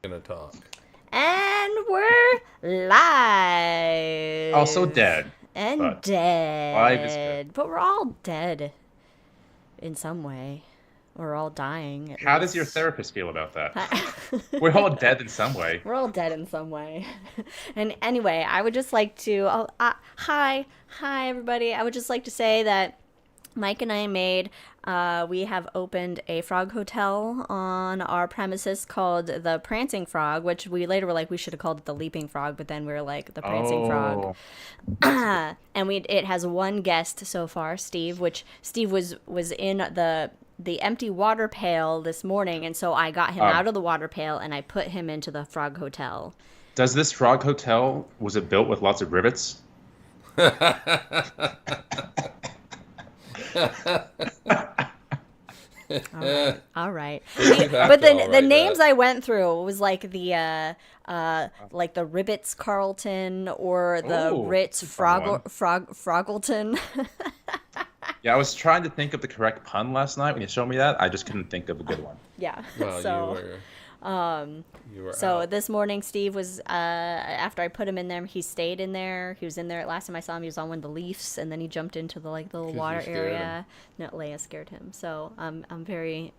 Gonna talk. And we're live. Also dead, And but live is good. dead. But we're all dead in some way. We're all dying, at How does your least. therapist feel about that? We're all dead in some way. We're all dead in some way. And anyway, I would just like to. Hi, everybody. I would just like to say that Mike and I we have opened a frog hotel on our premises called the Prancing Frog, which we later were like, we should have called it the Leaping Frog, but then we were like, the Prancing Frog. Oh, that's good. And it has one guest so far, Steve, which Steve was in the empty water pail this morning, and so I got him Um, out of the water pail and I put him into the frog hotel. does this frog hotel, was it built with lots of rivets? All right. You have But to the alright names that. I went through was like the Ribbits Carlton or the Oh, Ritz that's a fun one. Froggleton. Yeah, I was trying to think of the correct pun last night when you showed me that. I just couldn't think of a good one. Yeah. Well, So you were So out. this morning, Steve was after I put him in there. He stayed in there. He was in there. Last time I saw him, he was on one of the Leafs, and then he jumped into the little 'Cause you water scared area. No, Leia scared him. So I'm very.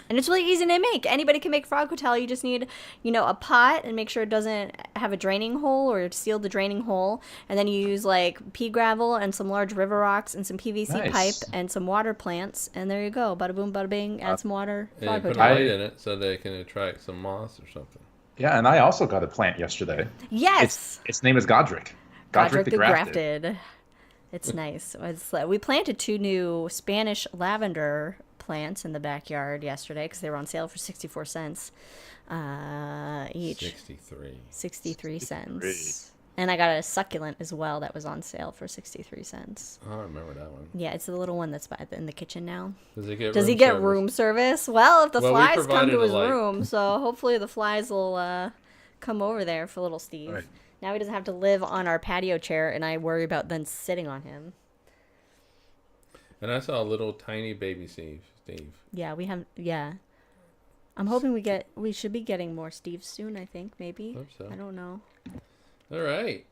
And it's really easy to make. Anybody can make frog hotel. You just need, a pot and make sure it doesn't have a draining hole or seal the draining hole. And then you use like pea gravel and some large river rocks and some PVC pipe Nice. and some water plants. And there you go. Bada boom, bada bing. Uh, Add some water. And you Frog put hotel. light in it so they can attract some moss or something. Yeah, and I also got a plant yesterday. Yes. Its name is Godric. Godric the Grafted. Grafted. It's nice. We planted 2 new Spanish lavender plants in the backyard yesterday because they were on sale for 64 cents each. 63. 63 63. cents. And I got a succulent as well that was on sale for 63 cents. Oh, I remember that one. Yeah, it's the little one that's in the kitchen now. Does he get Does he room get service? room service? Well, if the Well, we flies come provided to a his light. room, so hopefully the flies will come over there for little Steve. Right. Now he doesn't have to live on our patio chair, and I worry about then sitting on him. And I saw a little tiny baby Steve. Yeah, we have. Yeah, I'm hoping we should be getting more Steve soon. I think maybe. Hope so. I don't know. All right.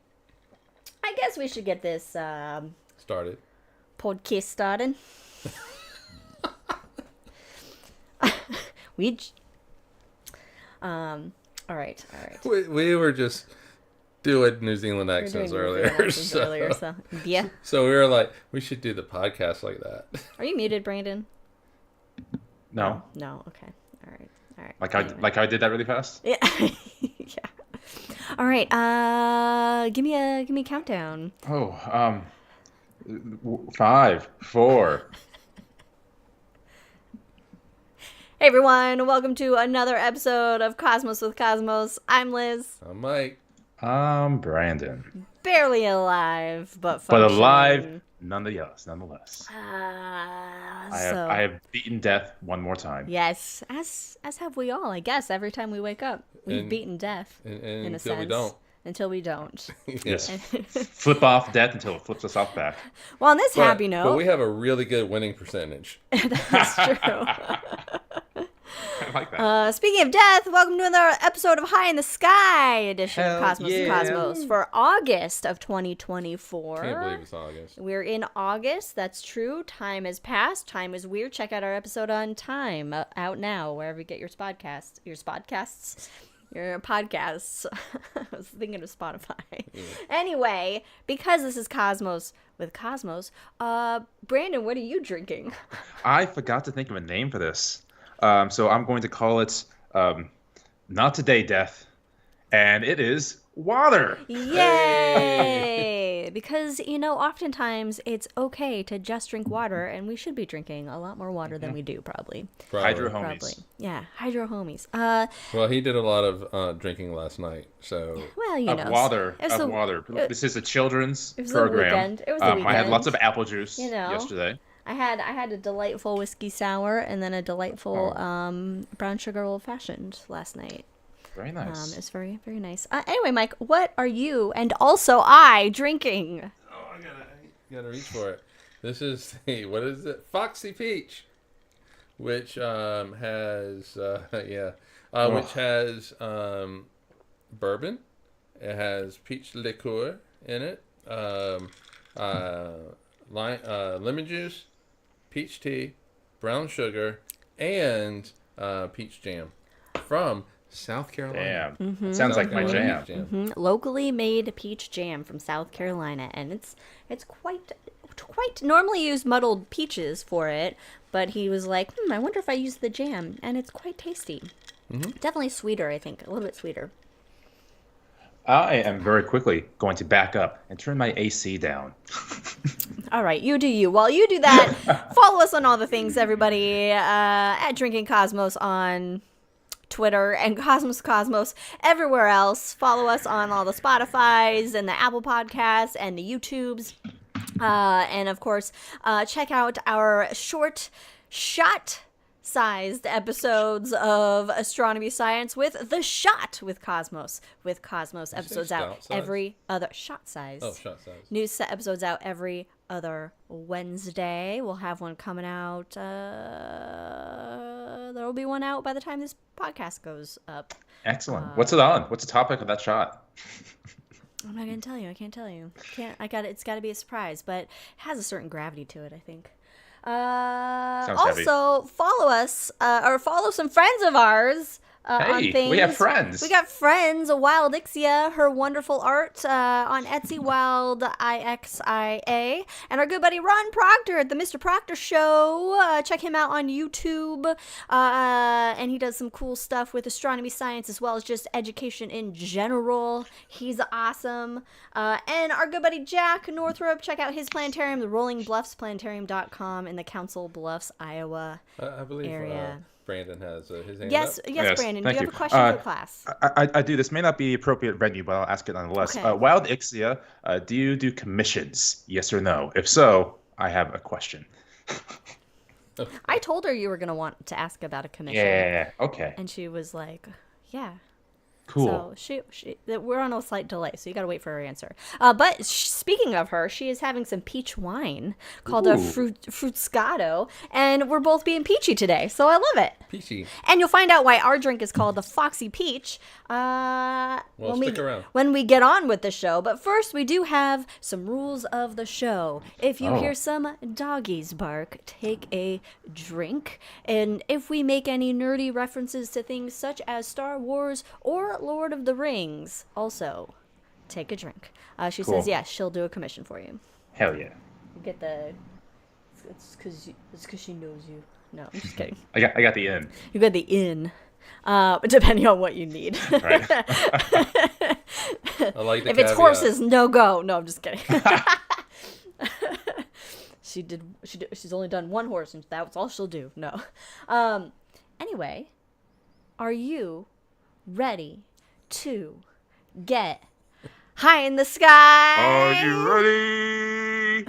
I guess we should get this Started. podcast started. we. All right. We were just doing New Zealand We were accents doing earlier. accents earlier, so yeah. So we were like, we should do the podcast like that. Are you muted, Brandon? No, No. Okay. All right. like I Anyway. like I did that really fast. Yeah. Yeah. All right. Give me a countdown. Oh, 5, 4. Hey everyone, welcome to another episode of Cosmos with Cosmos. I'm Liz, I'm Mike. Brandon, barely alive, but but functioning. alive nonetheless. So I have beaten death one more time. yes, as have we all, I guess. Every time we wake up, we've And- beaten death And in a until we sense. don't. Until we don't. Yes. Flip off death until it flips us off back. Well, on this happy But note, we have a really good winning percentage. that's true. I like that. Speaking of death, welcome to another episode of High in the Sky edition of Hell Cosmos and yeah. Cosmos for August of 2024. Can't believe it's August. We're in August. That's true. Time has passed. Time is weird. Check out our episode on time out now wherever you get your podcasts. Your podcasts. I was thinking of Spotify. Anyway, because this is Cosmos with Cosmos, Brandon, what are you drinking? I forgot to think of a name for this. So I'm going to call it Not Today Death. And it is water. Yay! Because, oftentimes it's okay to just drink water, and we should be drinking a lot more water than we do, probably. Hydro Probably. Probably. homies. Yeah, hydro homies. Well, he did a lot of drinking last night, so Well, you Of know. water. It was Of the- water. it- This is a children's It was the program. weekend. It was the I had weekend. lots of apple juice You know. yesterday. I had a delightful whiskey sour and then a delightful Oh. brown sugar old fashioned last night. Very nice. It's very, very nice. Anyway, Mike, what are you and also I drinking? oh, I gotta reach for it. This is the what is it? Foxy Peach, which has which has bourbon. It has peach liqueur in it, lemon juice, peach tea, brown sugar, and peach jam from South Carolina. Damn. Mm-hmm. Sounds like my Carolina jam. peach jam. Locally made peach jam from South Carolina, and it's quite normally use muddled peaches for it, but he was like, I wonder if I use the jam, and it's quite tasty. Definitely sweeter, I think, a little bit sweeter. I am very quickly going to back up and turn my AC down. All right, you do you. While you do that, follow us on all the things, everybody, at Drinking Cosmos on Twitter and Cosmos everywhere else. Follow us on all the Spotifys and the Apple Podcasts and the YouTubes. And of course, check out our shot-sized episodes of Astronomy Science with The Shot with Cosmos. Episodes out every other shot size. Oh, shot size. New set episodes out every other Wednesday. We'll have one coming out. There'll be one out by the time this podcast goes up. Excellent. What's it on? What's the topic of that shot? I'm not gonna tell you. I can't tell you. It's got to be a surprise, but it has a certain gravity to it, I think. Also, follow us or follow some friends of ours. On things. We have friends. We got friends. Wildixia, her wonderful art on Etsy, Wildixia, and our good buddy Ron Proctor at the Mr. Proctor Show. Check him out on YouTube, and he does some cool stuff with astronomy science as well as just education in general. He's awesome. And our good buddy Jack Northrup. Check out his planetarium, the Rolling Bluffs Planetarium.com in the Council Bluffs, Iowa I believe area. Brandon has his hand Yes, up. Brandon. Do you thank have a question for the class? I do. This may not be the appropriate venue, but I'll ask it nonetheless. Okay. Wildixia, do you do commissions? Yes or no? If so, I have a question. I told her you were going to want to ask about a commission. Yeah. Okay. And she was like, yeah. Cool. So we're on a slight delay, so you got to wait for her answer. But speaking of her, she is having some peach wine called a Fruscato, and we're both being peachy today, so I love it. Peachy. And you'll find out why our drink is called the Foxy Peach Stick around. when we get on with the show. But first, we do have some rules of the show. If you hear some doggies bark, take a drink. And if we make any nerdy references to things such as Star Wars or Lord of the Rings, also take a drink. She Cool. says, yes, she'll do a commission for you. Hell yeah. You get the... It's because she knows you. No, I'm just kidding. I got the in. You got the in, depending on what you need. Right. I like the If it's caveat. horses, no go. No, I'm just kidding. She's only done one horse, and that's all she'll do. No. Anyway, are you ready to get high in the sky? Are you ready?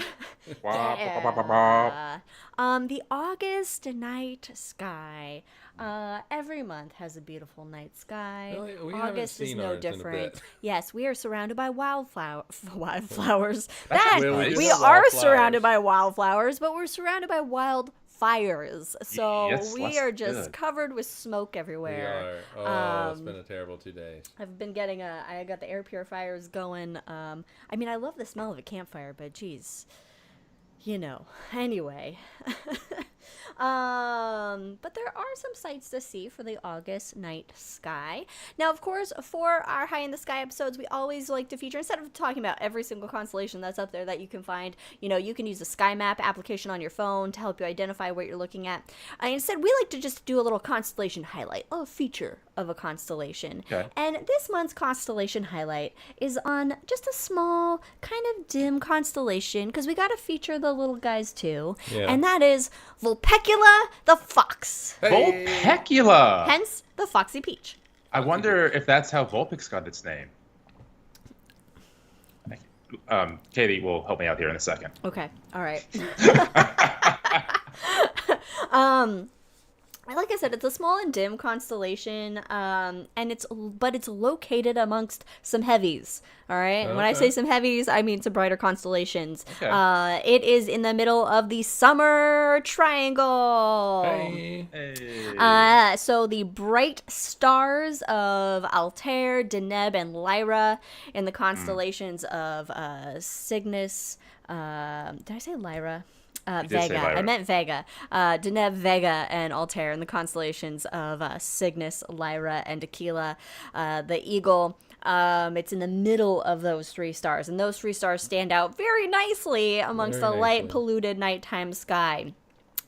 Wah, bah, bah, bah, bah. The August night sky. Every month has a beautiful night sky. Really? We haven't August is seen no ours in a different. bit. Yes, we are surrounded by wildflowers. That's Where nice. we We get are wildflowers. surrounded by wildflowers, but we're surrounded by wildfires. So Yes, we that's are just good. covered with smoke We everywhere. are. Oh, it's been a terrible 2 days. I've been getting I got the air purifiers going. I mean, I love the smell of a campfire, but geez, anyway. But there are some sights to see for the August night sky. Now, of course, for our High in the Sky episodes, we always like to feature, instead of talking about every single constellation that's up there that you can find, you can use the Sky Map application on your phone to help you identify what you're looking at. Instead, we like to just do a little constellation highlight, a feature of a constellation. Okay. And this month's constellation highlight is on just a small, kind of dim constellation, because we got to feature the little guys too. Yeah. And that is Vulpecula the Fox. Vulpecula. Hence the Foxy Peach. I wonder if that's how Vulpix got its name. Katie will help me out here in a second. Okay. All right. like I said, it's a small and dim constellation, and it's located amongst some heavies. All right, and when I say some heavies, I mean some brighter constellations. Okay. It is in the middle of the Summer Triangle. Hey. So the bright stars of Altair, Deneb, and Lyra in the constellations of Cygnus. Did I say Lyra? Vega. I meant Vega. Deneb, Vega, and Altair in the constellations of Cygnus, Lyra, and Aquila. The Eagle. It's in the middle of those three stars, and those three stars stand out very nicely amongst the light polluted nighttime sky.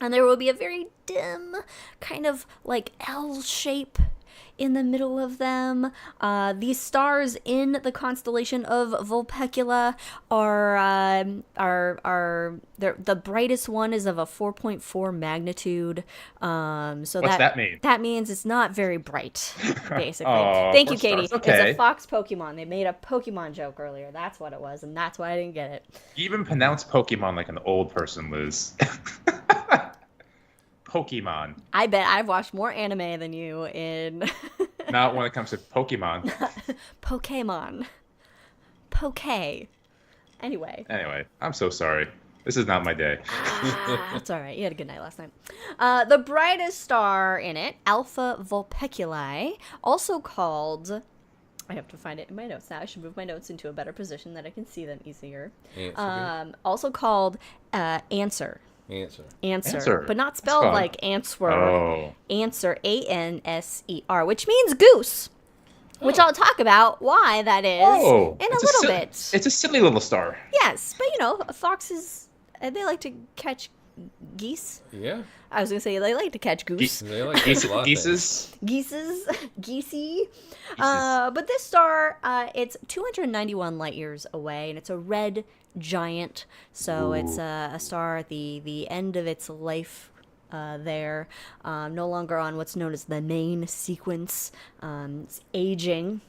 And there will be a very dim kind of like L shape in the middle of them. These stars in the constellation of Vulpecula are the brightest one is of a 4.4 magnitude. So What's that mean? That means it's not very bright, basically. Oh, Thank you, Katie. Stars. Okay. It's a fox Pokemon. They made a Pokemon joke earlier. That's what it was, and that's why I didn't get it. You even pronounce Pokemon like an old person, Liz. Pokemon. I bet I've watched more anime than you in Not when it comes to Pokemon. Pokemon. Anyway. Anyway, I'm so sorry. This is not my day. It's all right. You had a good night last night. The brightest star in it, Alpha Vulpeculi, also called... I have to find it in my notes now. I should move my notes into a better position that I can see them easier. Also called Answer. Answer. But not spelled like answer. Oh. Answer, Anser, which means goose. Which I'll talk about why that is in a little bit. It's a silly little star. Yes, but foxes, they like to catch geese. Yeah. I was going to say they like to catch goose. They like geese. Geesey. But this star, it's 291 light years away, and it's a red giant. So it's a star at the end of its life there. No longer on what's known as the main sequence. It's aging.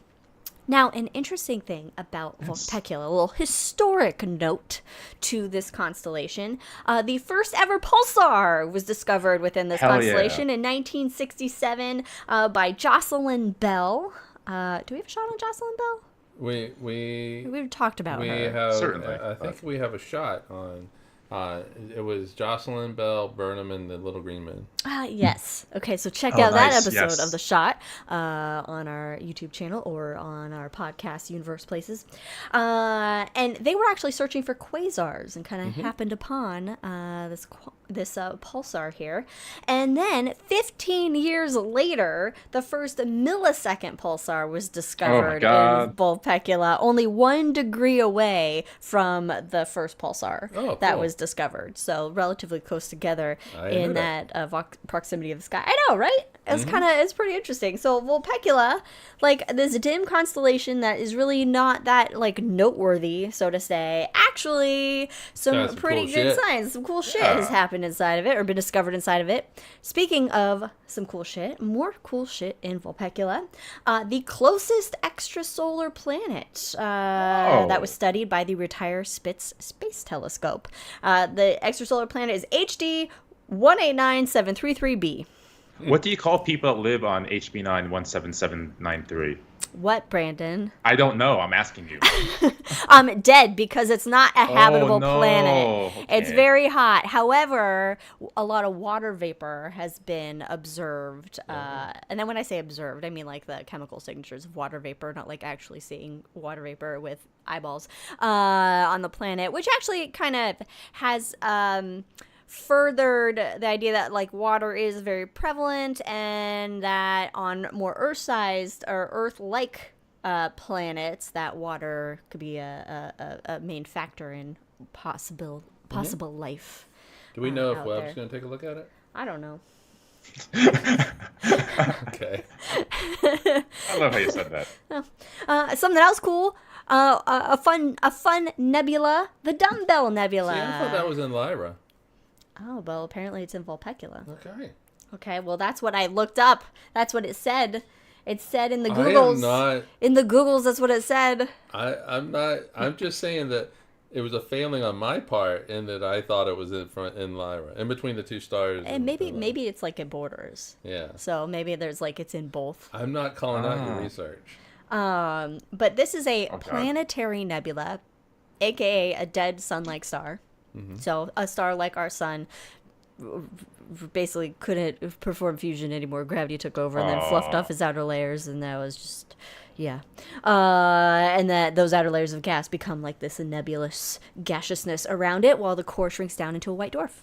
Now, an interesting thing about Vulpecula, a little historic note to this constellation. The first ever pulsar was discovered within this constellation in 1967 by Jocelyn Bell. Do we have a shot on Jocelyn Bell? We've talked about her. Certainly. I think we have a shot on. It was Jocelyn Bell Burnham and the Little Green Men. Yes. Okay, so check out that episode yes. of The Shot on our YouTube channel or on our podcast, Universe Places. And they were actually searching for quasars and kind of happened upon this pulsar here. And then 15 years later, the first millisecond pulsar was discovered in Vulpecula, only 1 degree away from the first pulsar that was discovered. So relatively close together in that proximity of the sky. I know, right? It's pretty interesting. So Vulpecula, like this dim constellation that is really not that like noteworthy, so to say. Actually, some pretty good science, some cool shit has happened inside of it or been discovered inside of it. Speaking of some cool shit, more cool shit in Vulpecula. The closest extrasolar planet that was studied by the retired Spitz Space Telescope. The extrasolar planet is HD 189733b. What do you call people that live on HB 917793? What, Brandon? I don't know. I'm asking you. Dead, because it's not a habitable planet. Okay. It's very hot. However, a lot of water vapor has been observed. And then when I say observed, I mean like the chemical signatures of water vapor, not like actually seeing water vapor with eyeballs on the planet, which actually kind of has... furthered the idea that like water is very prevalent and that on more Earth-sized or Earth-like planets that water could be a main factor in possible life. Do we know if out Webb's there. going to take a look at it? I don't know. Okay. I love how you said that. Something else cool. A fun nebula, the Dumbbell Nebula. See, I thought that was in Lyra. Oh, well, apparently it's in Vulpecula. Okay, well, that's what I looked up. That's what it said. It said in the Googles. In the Googles, that's what it said. I'm not. I'm just saying that it was a failing on my part in that I thought it was in Lyra, in between the two stars. And maybe it's like it borders. Yeah. So maybe there's like it's in both. I'm not calling out your research. But this is a planetary nebula, aka a dead sun-like star. Mm-hmm. So a star like our sun basically couldn't perform fusion anymore. Gravity took over and then fluffed off his outer layers, and that was just, yeah. And that those outer layers of gas become like this nebulous gaseousness around it, while the core shrinks down into a white dwarf.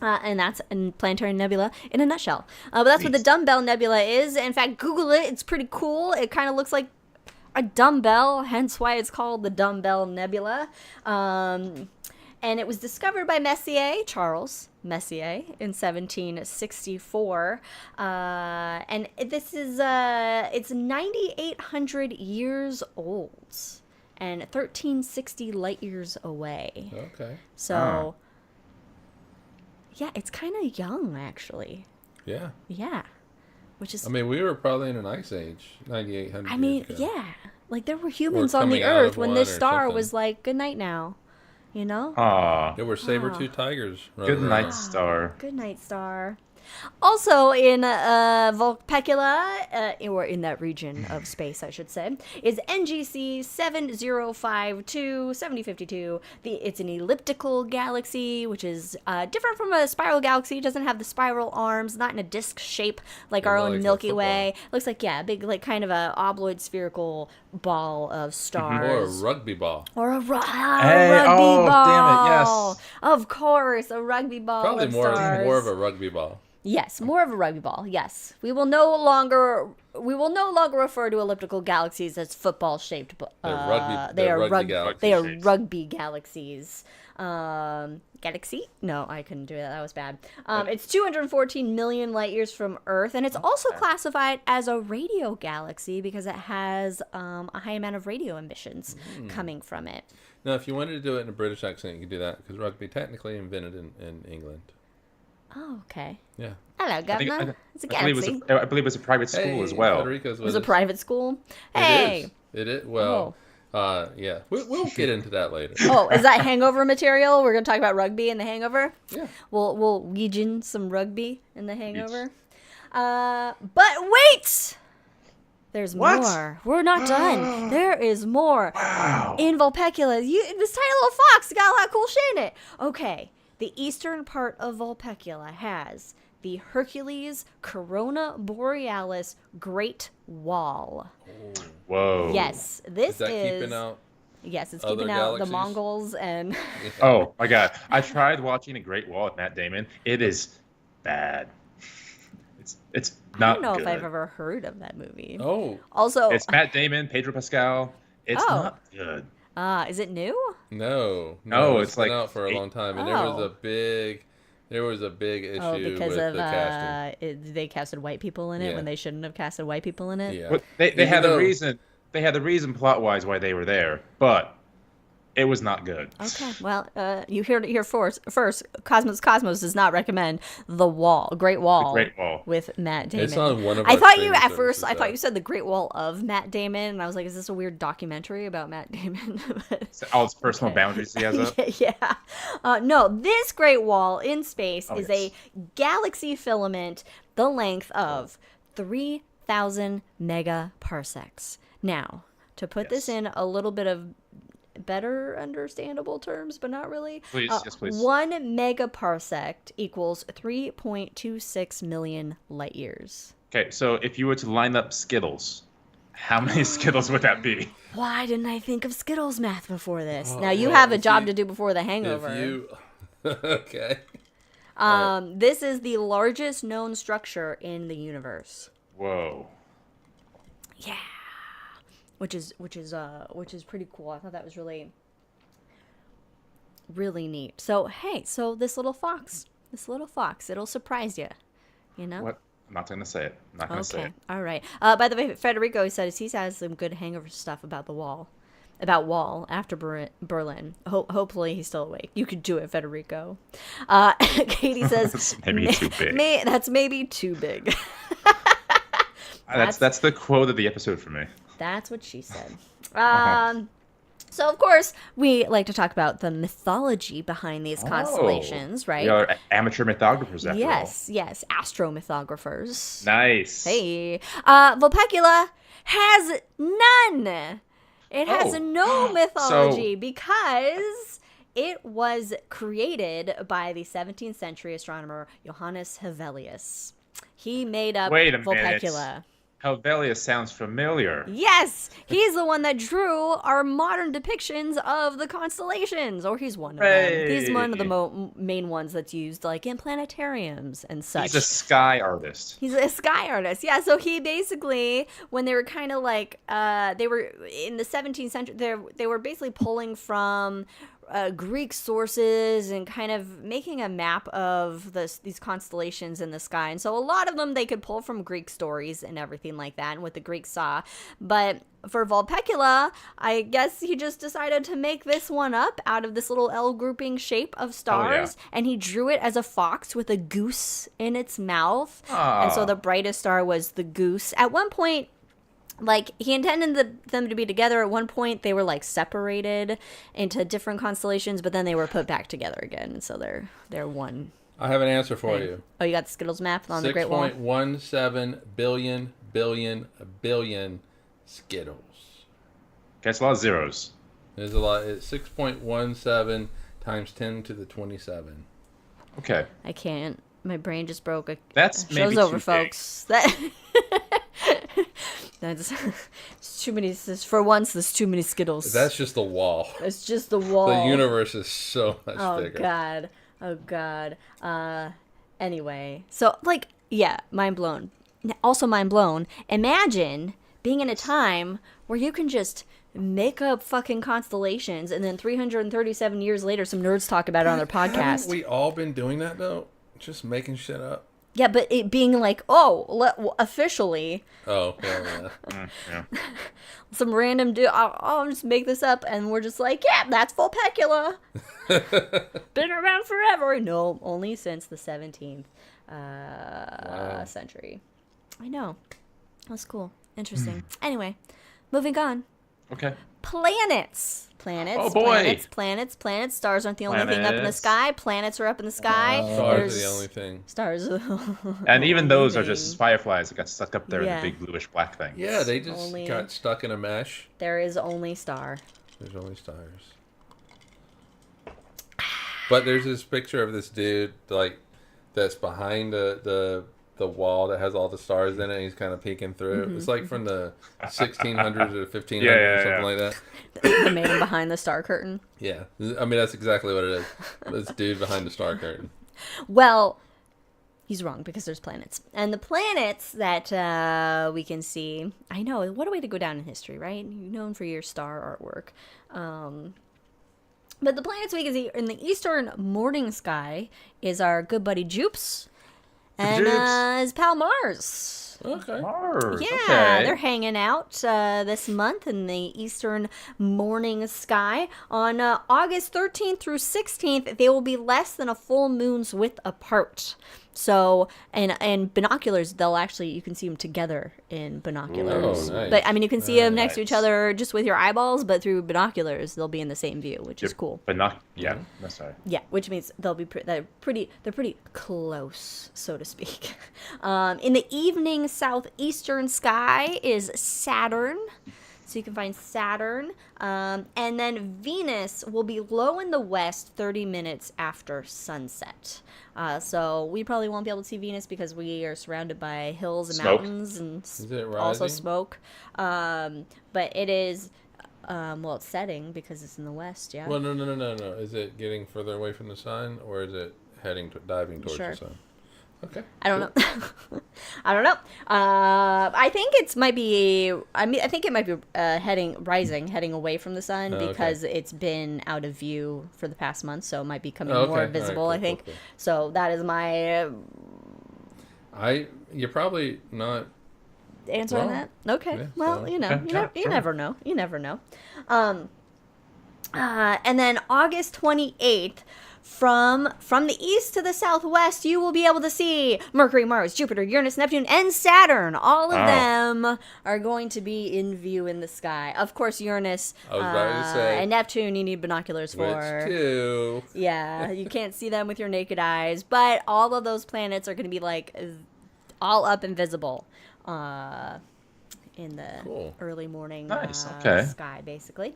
And that's a planetary nebula in a nutshell. But that's what the dumbbell nebula is. In fact, Google it. It's pretty cool. It kind of looks like a dumbbell, hence why it's called the Dumbbell Nebula. And it was discovered by Charles Messier, in 1764. And this is, it's 9,800 years old and 1,360 light years away. Okay. So, yeah, it's kind of young, actually. Yeah. Yeah. Which is... I mean, we were probably in an ice age 9,800 years ago. Yeah. Like, there were humans on the Earth when this star was like, good night now. You know? There were saber-tooth tigers. Good night, star. Good night, star. Also in Vulpecula, or in that region of space, I should say, is NGC 7052 7052. It's an elliptical galaxy, which is different from a spiral galaxy. It doesn't have the spiral arms, not in a disc shape like our own Milky Way. Looks like, yeah, a big, like kind of a obloid spherical ball of stars. Or a rugby ball. Or a rugby ball. Damn it, yes. Of course, a rugby ball. Probably of more stars. of a rugby ball. Yes, more of a rugby ball. Yes, we will no longer refer to elliptical galaxies as football shaped. They're rugby galaxies. Galaxy? No, I couldn't do that. That was bad. It's 214 million light years from Earth, and it's also classified as a radio galaxy because it has a high amount of radio emissions coming from it. Now, if you wanted to do it in a British accent, you could do that because rugby technically invented in England. Oh, okay. Yeah. Hello, Governor. It's a galaxy. I believe it was a private school as well. It was a private school? Hey! It is. Well, yeah. We'll get into that later. Oh, is that hangover material? We're going to talk about rugby in the hangover? Yeah. We'll weege in some rugby in the hangover. But wait! There's more. We're not done. There is more. Wow. In Vulpecula, this tiny little fox got a lot of cool shit in it. Okay. The eastern part of Vulpecula has the Hercules Corona Borealis Great Wall. Whoa. Yes, this is keeping out. Yes, it's keeping out the Mongols and. Oh my God! I tried watching a Great Wall with Matt Damon. It is bad. It's not. I don't know good. if I've ever heard of that movie. Oh. Also, it's Matt Damon, Pedro Pascal. It's not good. Is it new? No, it's been like out for a long time, and there was a big issue because with of the casting. They casted white people in it when they shouldn't have casted white people in it. Yeah, but they had a reason. They had the reason plot wise why they were there, but it was not good. Okay, well, you heard it here first. Cosmos does not recommend The Great Wall with Matt Damon. It's on one of I our thought you said The Great Wall of Matt Damon, and I was like, is this a weird documentary about Matt Damon? All his personal boundaries he has up. Yeah. No, this Great Wall in space is a galaxy filament the length of 3,000 megaparsecs. Now, to put this in a little bit of better understandable terms, but not really. Please, yes, please. 1 megaparsec equals 3.26 million light years. Okay, so if you were to line up Skittles, how many Skittles would that be? Why didn't I think of Skittles math before this? Now you have a job to do before the hangover. Okay. This is the largest known structure in the universe. Whoa. Yeah. Which is pretty cool. I thought that was really, really neat. So hey, this little fox, it'll surprise you, you know. What? I'm not gonna say it. I'm not gonna say it. All right. By the way, Federico said he has some good hangover stuff about the wall, after Berlin. Hopefully he's still awake. You could do it, Federico. Katie says that's maybe too big. That's maybe too big. That's the quote of the episode for me. That's what she said. So, of course, we like to talk about the mythology behind these constellations, right? We are amateur mythographers, after all. Yes, astromythographers. Nice. Hey, Vulpecula has none. It has Oh. no mythology So- because it was created by the 17th century astronomer Johannes Hevelius. He made up Wait a minute. Vulpecula. Helvellus sounds familiar. Yes, he's the one that drew our modern depictions of the constellations, or he's one of them. He's one of the main ones that's used, like in planetariums and such. He's a sky artist. He's a sky artist, yeah. So he basically, when they were kind of like, they were in the 17th century, they were basically pulling from Greek sources and kind of making a map of these constellations in the sky. And so a lot of them they could pull from Greek stories and everything like that, and what the Greeks saw. But for Vulpecula, I guess he just decided to make this one up out of this little L grouping shape of stars, and he drew it as a fox with a goose in its mouth. And so the brightest star was the goose. At one point, like, he intended them to be together. At one point, they were, like, separated into different constellations, but then they were put back together again, and so they're one. I have an answer for you. Oh, you got the Skittles map on the Great Wall? 6.17 billion Skittles. Okay, it's a lot of zeros. There's a lot. It's 6.17 times 10 to the 27. Okay. I can't. My brain just broke. That's show's maybe over, too big. folks. That's it's too many. For once, there's too many Skittles. That's just the wall. It's just the wall. The universe is so much bigger. Oh God. Anyway, so like, yeah, mind blown. Also mind blown. Imagine being in a time where you can just make up fucking constellations, and then 337 years later, some nerds talk about it on their podcast. Haven't we all been doing that though? Just making shit up. Yeah, but it being like, officially. Oh, yeah. Yeah. Some random dude, I'll just make this up, and we're just like, yeah, that's Vulpecula. Been around forever. No, only since the 17th century. I know. That's cool. Interesting. Anyway, moving on. Okay. Planets. Oh, boy. Planets. Stars aren't the only thing up in the Planets. sky. Planets are up in the sky. Stars There's are the only thing. Stars. And even those are Moving. just fireflies that got stuck up there in Yeah. the big bluish black thing. Yeah, they just Only- got stuck in a mesh. There is only star. There's only stars. But there's this picture of this dude, like, that's behind the wall that has all the stars in it, and he's kind of peeking through. It's like from the 1600s or 1500s or something like that. The man behind the star curtain. Yeah. I mean, that's exactly what it is. This dude behind the star curtain. Well, he's wrong because there's planets. And the planets that we can see, I know, what a way to go down in history, right? You're known for your star artwork. But the planets we can see in the eastern morning sky is our good buddy Jupes and his pal Mars. Okay. Mars. Yeah, Okay. they're hanging out this month in the eastern morning sky. On August 13th through 16th, they will be less than a full moon's width apart. So, and binoculars, you can see them together in binoculars. Oh, nice. But, I mean, you can see them next to Nice. each other just with your eyeballs, but through binoculars, they'll be in the same view, which is cool. But not, yeah, that's right. Yeah, which means they'll be they're pretty close, so to speak. In the evening southeastern sky is Saturn, so you can find Saturn, and then Venus will be low in the west 30 minutes after sunset. So we probably won't be able to see Venus because we are surrounded by hills and Smoke. mountains and Is it also rising? smoke. But it is. Well, it's setting because it's in the west, yeah. Well, no. Is it getting further away from the sun, or is it diving towards Sure. the sun? Okay. I don't know. I don't know. I think it might be. I think it might be heading away from the sun Oh, okay. because it's been out of view for the past month, so it might be coming Oh, okay. more All right, visible. cool, I think. cool. So that is my You're probably not. answer on Well, that. Okay. yeah, Well, so- you know, Okay, you sure. never know. You never know. And then August 28th, from the east to the southwest, you will be able to see Mercury, Mars, Jupiter, Uranus, Neptune, and Saturn. All of them are going to be in view in the sky. Of course, Uranus I was about to say, and Neptune you need binoculars for. which two? Yeah, you can't see them with your naked eyes, but all of those planets are going to be like all up and visible in the early morning sky, basically.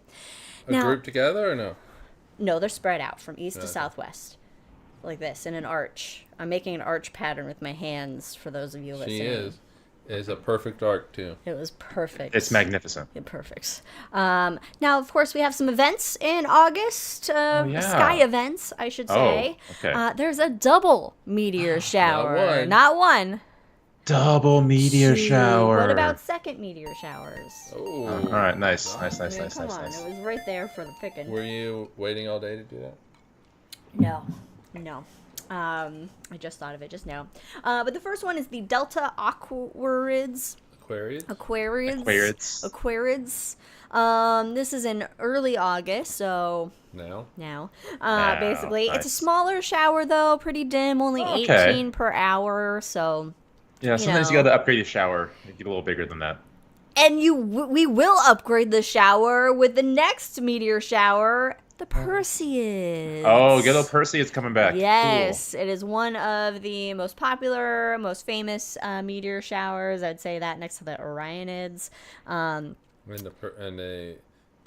A group together or no? No, they're spread out from east to southwest, like this, in an arch. I'm making an arch pattern with my hands for those of you listening. She is. It's a perfect arc, too. It was perfect. It's magnificent. Perfect. Now, of course, we have some events in August. Sky events, I should say. Oh, okay. There's a double meteor shower. Not one. Double meteor shower. What about second meteor showers? Oh. All right, nice. Come on, it was right there for the picking. Were you waiting all day to do that? No. I just thought of it just now. But the first one is the Delta Aquarids. Aquarids. This is in early August, so now. Basically, it's a smaller shower though, pretty dim, only 18 per hour. So yeah, sometimes you got to upgrade the shower, make it a little bigger than that. And we will upgrade the shower with the next meteor shower. The Perseids. Oh, good old Perseids coming back. Yes, cool. It is one of the most popular, most famous meteor showers. I'd say that next to the Orionids. And the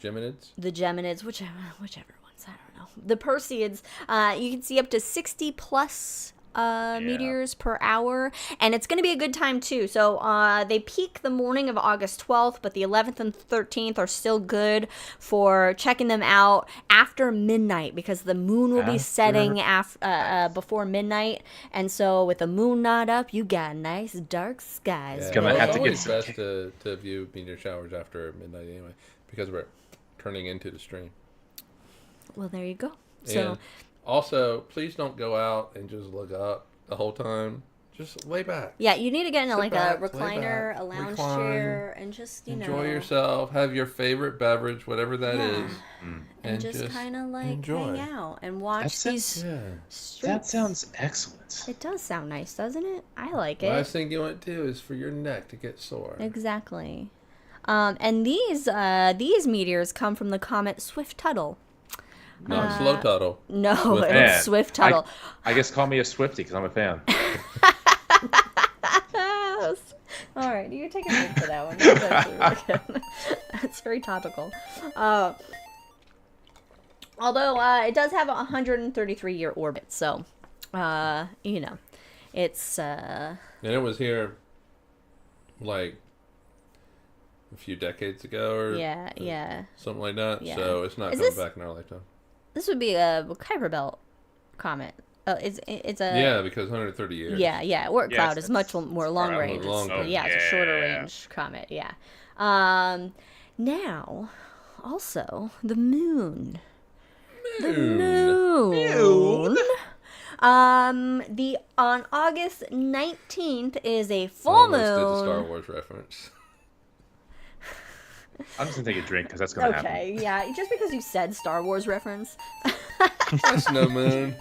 Geminids? The Geminids, whichever ones, I don't know. The Perseids, you can see up to 60 plus meteors per hour, and it's going to be a good time too. So they peak the morning of August 12th, but the 11th and 13th are still good for checking them out after midnight, because the moon will be setting before midnight, and so with the moon not up, you got nice dark skies. It's always best to view meteor showers after midnight anyway, because we're turning into the stream. Well, there you go. So. Also, please don't go out and just look up the whole time. Just lay back. Yeah, you need to get in a recliner, a lounge chair, and just, enjoy yourself. Have your favorite beverage, whatever that is. And just kind of hang out and watch these streets. That sounds excellent. It does sound nice, doesn't it? I like it. The last thing you want to do is for your neck to get sore. Exactly. And these meteors come from the comet Swift-Tuttle. Not Slow Tuttle. No, it's Swift Tuttle. I guess call me a Swiftie because I'm a fan. All right, you take a break for that one. That's actually really good. That's very topical. Although it does have a 133-year orbit, so it's. And it was here, like, a few decades ago, or something like that. Yeah. So it's not coming back in our lifetime. This would be a Kuiper Belt comet. Oh, it's a because 130 years. Yeah. Oort cloud is much more long range. It's a shorter range comet. Yeah. Now, also the moon. The moon. On August 19th is a full moon. Almost did the Star Wars reference. I'm just gonna take a drink because that's gonna happen. Okay, yeah. Just because you said Star Wars reference. That's no moon.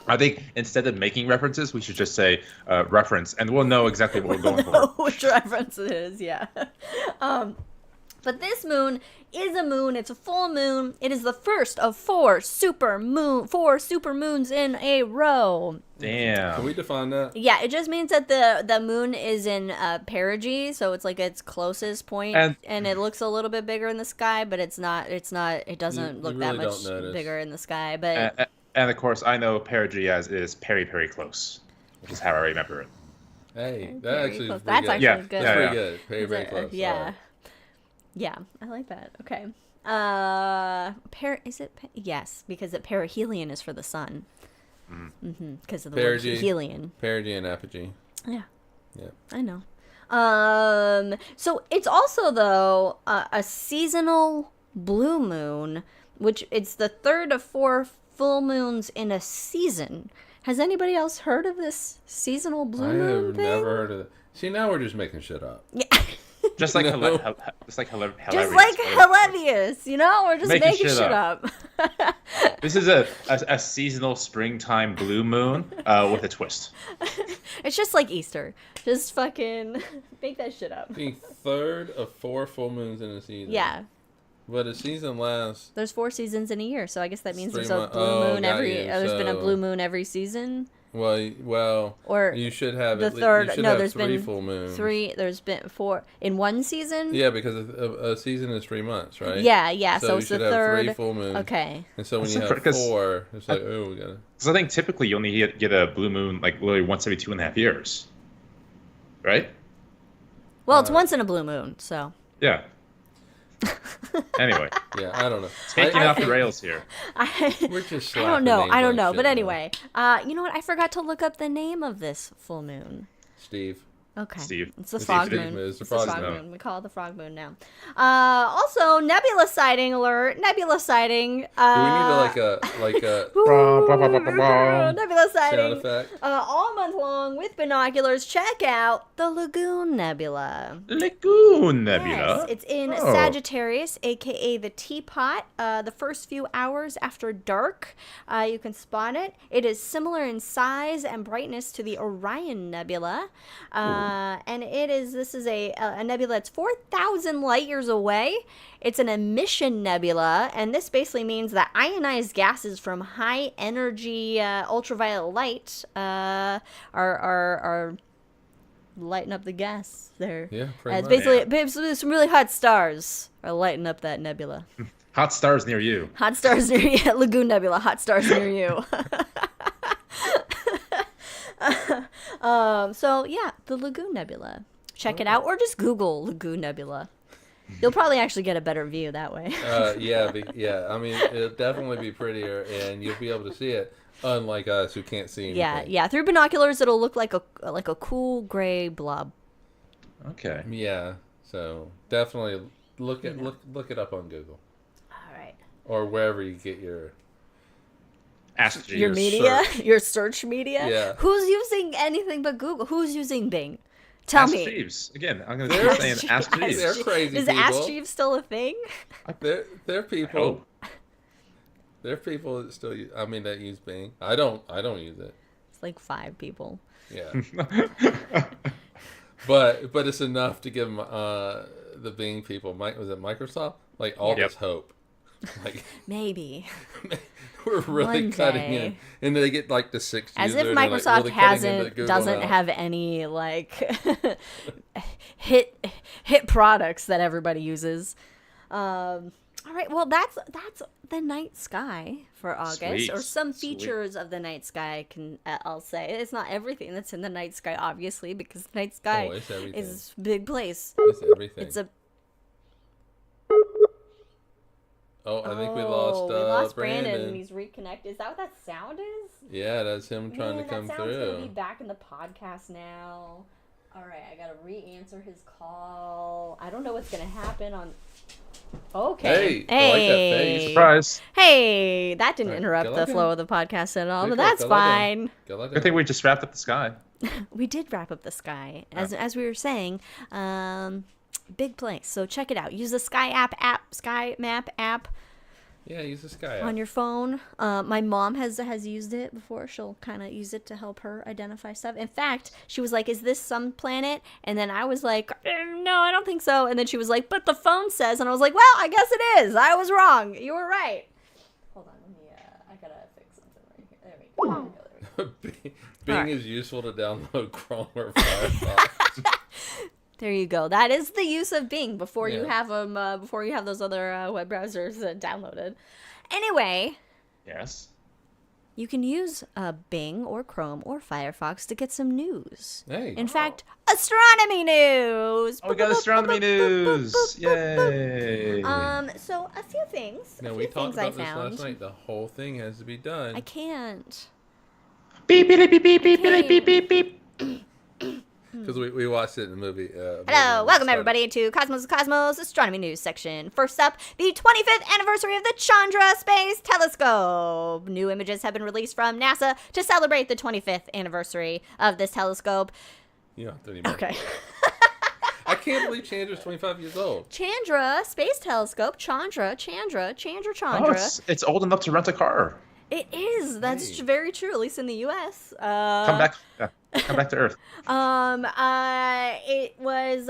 I think instead of making references, we should just say reference, and we'll know exactly what we're going for. Which reference it is, yeah. But this moon is a moon. It's a full moon. It is the first of four super moons in a row. Damn. Can we define that? Yeah, it just means that the moon is in perigee, so it's like its closest point, and it looks a little bit bigger in the sky, but it's not. It doesn't look that much bigger in the sky. But and of course, I know perigee as is very, very close, which is how I remember it. Hey, that's actually good. That's actually good. That's pretty good. Very, very close. Yeah. Yeah, I like that. Okay. Yes, because perihelion is for the sun. Because of the word helion. Perigee and apogee. Yeah. I know. So it's also though a seasonal blue moon, which it's the third of four full moons in a season. Has anybody else heard of this seasonal blue moon thing? I have never heard of it. See, now we're just making shit up. Yeah. Just like No. just like hilarious. Just like hilarious, you know? We're just making shit up. This is a seasonal springtime blue moon with a twist. It's just like Easter. Just fucking make that shit up. The third of 4 full moons in a season. Yeah. But a season lasts. There's 4 seasons in a year, so I guess that means 3 there's a months. blue moon got every. you. There's been a So- blue moon every season. Well, Or you should have the at least, third. you should No, have there's 3 been full moons. 3. There's been 4 in one season. Yeah, because a season is 3 months, right? Yeah. So you it's the should have third. 3 full moons. Okay. And so when That's you have because- 4, it's like, oh, we gotta. Because I think typically you only get a blue moon like literally once every 2.5 years, right? Well, it's once in a blue moon, so. Yeah. Anyway, Yeah, I don't know. taking off the rails here. We're just. I don't know. slapping I don't names know. on But shit anyway, you know what? I forgot to look up the name of this full moon. now. Steve. Okay. Steve. It's the Steve, frog Steve. moon. It's the It's the frog frog moon. moon. We call it the frog moon now. Also, nebula sighting alert. Nebula sighting. Do we need a Nebula sound sighting. effect? All month long with binoculars. Check out the Lagoon Nebula. Lagoon Nebula. Yes, it's in Oh. Sagittarius, aka the teapot. The first few hours after dark, you can spot it. It is similar in size and brightness to the Orion Nebula, and this is a nebula that's 4,000 light years away. It's an emission nebula, and this basically means that ionized gases from high energy ultraviolet light are lighting up the gas there. Yeah, pretty It's much. basically some really hot stars are lighting up that nebula. Hot stars near you. Hot stars near you. Lagoon Nebula. Hot stars near you. So yeah, the Lagoon Nebula. Check it out, or just Google Lagoon Nebula. You'll probably actually get a better view that way. Yeah. I mean, it'll definitely be prettier, and you'll be able to see it. Unlike us, who can't see anything. Yeah. Through binoculars, it'll look like a cool gray blob. Okay. Yeah. So definitely look it up on Google All right. or wherever you get your. Ask Your Jeeves. media, search. your search media. Yeah. Who's using anything but Google? Who's using Bing? Tell Ask me. Jeeves. Again, I'm going to keep saying Ask Jeeves. They're crazy Is people. Ask Jeeves still a thing? They're people. There are people that still use, that use Bing. I don't use it. It's like 5 people. Yeah. but it's enough to give the Bing people, was it Microsoft? Like all this hope. Like Maybe. we're really One cutting day. in, and they get like the 6th As user, if and they're, like, Microsoft really cutting into Google doesn't now. have any like hit products that everybody uses. All right, well that's the night sky for August, Sweet. or some Sweet. features of the night sky. I'll say it's not everything that's in the night sky, obviously, because the night sky it's everything. is a big place. It's everything. It's a I think we lost Brandon. He's reconnected. Is that what that sound is? Yeah, that's him trying to come that sound's gonna be through. back in the podcast now. All right, I gotta re-answer his call. I don't know what's gonna happen on. Okay. Hey, I like that face. Surprise. Hey, that didn't All right, interrupt good the luck flow in- of the podcast at all, Good but luck, that's good luck in- fine. Good luck. I think we just wrapped up the sky. We did wrap up the sky, as we were saying. Big place, so check it out. Use the Sky Map app. Yeah, use the sky On app. your phone. My mom has used it before. She'll kind of use it to help her identify stuff. In fact, she was like, "Is this some planet?" And then I was like, "No, I don't think so." And then she was like, "But the phone says." And I was like, "Well, I guess it is. I was wrong. You were right." Hold on, let me. I gotta fix something right here. There we go. There we go. Bing Alright. is useful to download Chrome or Firefox. There you go. That is the use of Bing before you Yeah. have them. Before you have those other web browsers downloaded. Anyway. Yes. You can use Bing or Chrome or Firefox to get some news. Hey. In fact, astronomy news. Oh, we got astronomy news. Yay. So a few things. Now a we few talked things I about this found. last night. The whole thing has to be done. I can't. Beep, beep, beep, beep, beep, beep, beep, beep, beep. Because we watched it in the movie. Hello, welcome everybody to Cosmos Astronomy News section. First up, the 25th anniversary of the Chandra Space Telescope. New images have been released from NASA to celebrate the 25th anniversary of this telescope. You don't have to anymore. Okay. I can't believe Chandra's 25 years old. Chandra Space Telescope. Chandra. Oh, it's old enough to rent a car. It is. That's very true. At least in the U.S. Come back to Earth. It was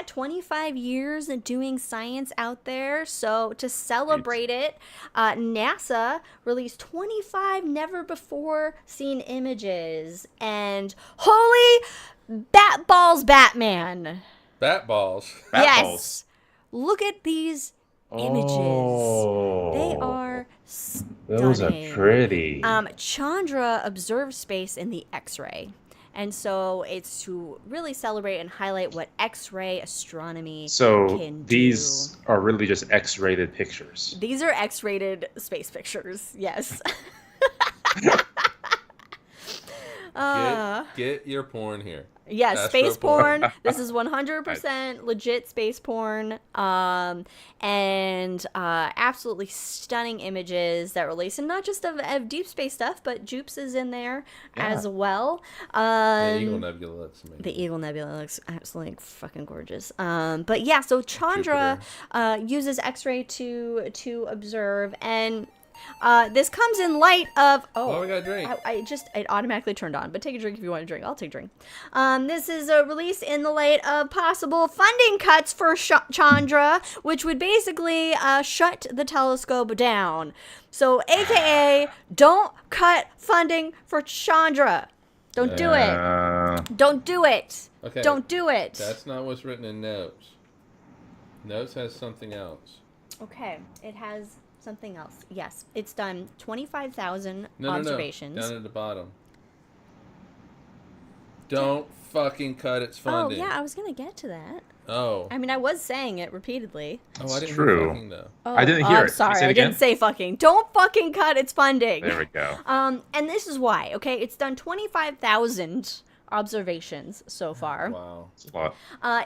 25 years of doing science out there. So to celebrate it, NASA released 25 never before seen images, and holy bat balls, Batman! Bat balls. Yes. Balls. Look at these images. Oh, They are stunning. those are pretty. Chandra observes space in the X-ray. And so it's to really celebrate and highlight what X-ray astronomy can these are really just X-rated pictures. These are X-rated space pictures, yes. Get your porn here. Yes, space porn. porn. This is 100% legit space porn. And absolutely stunning images that release, and not just of deep space stuff, but Jupes is in there as well. The Eagle Nebula looks amazing. The Eagle Nebula looks absolutely fucking gorgeous. But yeah, so Chandra uses X-ray to observe, and this comes in light of... Oh, we got a drink. It automatically turned on, but take a drink if you want to drink. I'll take a drink. This is released in the light of possible funding cuts for Chandra, which would basically shut the telescope down. So, AKA, don't cut funding for Chandra. Don't do it. Don't do it. Okay. Don't do it. That's not what's written in notes. Notes has something else. Okay, it has... something else. Yes, it's done 25,000 observations. No, down at the bottom. Don't fucking cut its funding. Oh, yeah, I was going to get to that. Oh. I mean, I was saying it repeatedly. Oh, I didn't hear fucking though. Oh, I didn't hear I'm it. sorry, Say it I again? didn't say fucking. Don't fucking cut its funding. There we go. And this is why, okay? It's done 25,000 observations so far. Wow. It's a lot.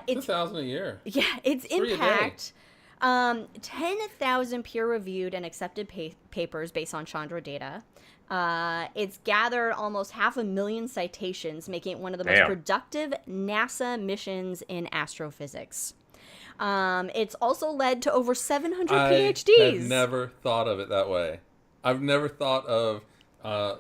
It's 2,000 a year. Yeah, its 3 a day. impact. 10,000 peer-reviewed and accepted papers based on Chandra data. It's gathered almost 500,000 citations, making it one of the most productive NASA missions in astrophysics. It's also led to over 700 PhDs. I've never thought of it that way. I've never thought of,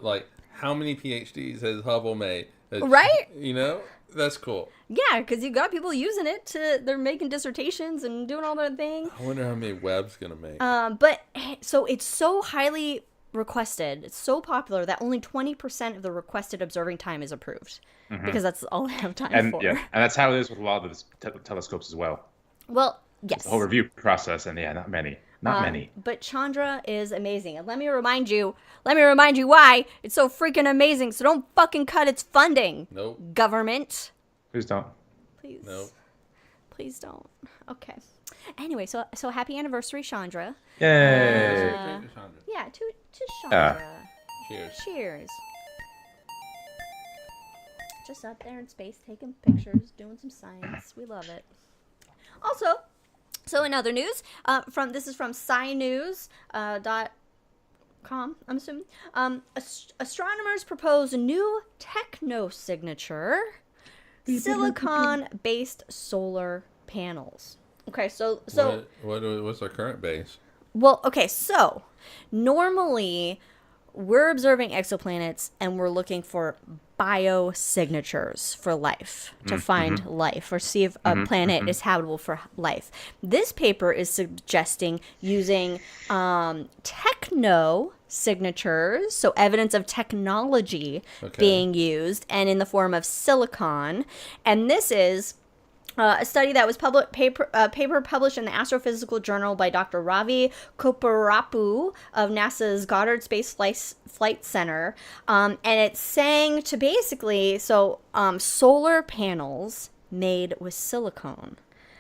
like, how many PhDs has Hubble made? Right? You know? That's cool. Yeah, because you got people using it they're making dissertations and doing all that thing. I wonder how many Webb's going to make. But, so it's so highly requested, it's so popular that only 20% of the requested observing time is approved. Because that's all they have time for. Yeah, and that's how it is with a lot of the telescopes as well. Well, yes. The whole review process, and not many. Not many. But Chandra is amazing. And let me remind you why it's so freaking amazing. So don't fucking cut its funding. Nope. Government. Please don't. Please. Nope. Please don't. Okay. Anyway, so happy anniversary, Chandra. Yay. Yeah, to Chandra. Cheers. Cheers. Just up there in space, taking pictures, doing some science. We love it. Also, so in other news, this is from scinews.com, I'm assuming. Astronomers propose a new techno-signature, silicon-based solar panels. Okay, so what's our current base? Well, okay, so normally we're observing exoplanets and we're looking for biosignatures for life, to find life or see if a planet is habitable for life. This paper is suggesting using techno signatures, so evidence of technology being used, and in the form of silicon. And this is a study that was paper published in the Astrophysical Journal by Dr. Ravi Koparapu of NASA's Goddard Space Flight Center. And it's saying to basically, solar panels made with silicone.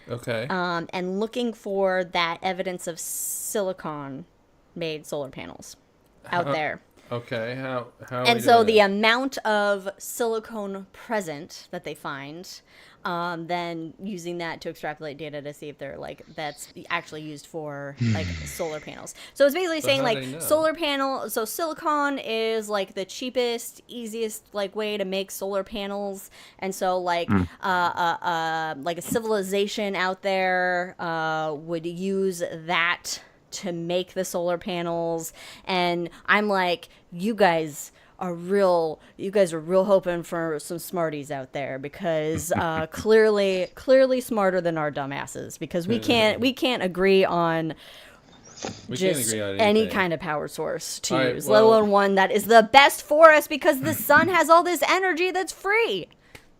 Okay. And looking for that evidence of silicon-made solar panels out there. Okay, how are And we so doing the that? amount of silicone present that they find, then using that to extrapolate data to see if they're like that's actually used for like solar panels. So it's basically So saying how do like they know? solar panel. So silicon is like the cheapest, easiest like way to make solar panels, and so like a civilization out there would use that to make the solar panels. And I'm like, you guys are real hoping for some smarties out there, because clearly smarter than our dumbasses, because we can't agree on We can't just agree on any anything. kind of power source to All right, use, let well- alone one that is the best for us, because the sun has all this energy that's free.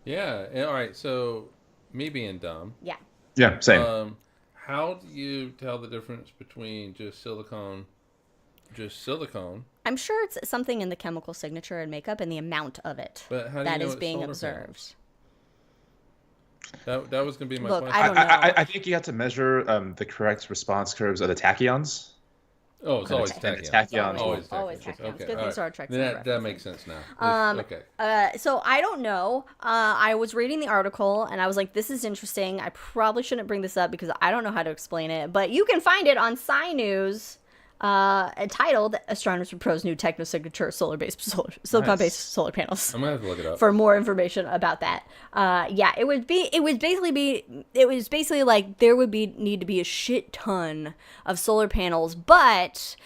Yeah. All right. So, me being dumb. Yeah. Yeah, same. How do you tell the difference between just silicone? I'm sure it's something in the chemical signature and makeup and the amount of it But how do that you know is it's being solar observed. panels? That was going to be my Look, question. I don't know. I think you have to measure the correct response curves of the tachyons. Oh, it's always And the tachyons. tachyons. Always Always tachyons. tachyons. Okay. Good all thing right. Star Trek's Then not that referencing. makes sense now. Okay. So I don't know. I was reading the article and I was like, this is interesting. I probably shouldn't bring this up because I don't know how to explain it. But you can find it on Sci News, titled "Astronomers Propose New Techno-Signature Silicon-Based Solar Panels." I'm gonna have to look it up. For more information about that. Yeah, it was basically like there would need to be a shit ton of solar panels, but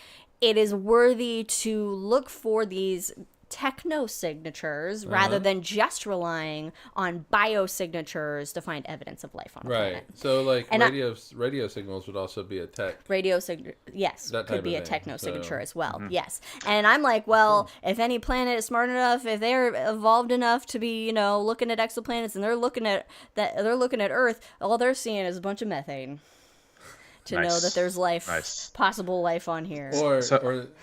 it is worthy to look for these techno-signatures rather than just relying on biosignatures to find evidence of life on a Right. planet. So like And radio signals would also be a tech. Radio signature, yes, That could type be of a thing, techno signature so- as well. Yes, and I'm like, well, if any planet is smart enough, if they're evolved enough to be, looking at exoplanets, and they're looking at Earth, all they're seeing is a bunch of methane. To know Nice. that there's life, Nice. possible life on here. Or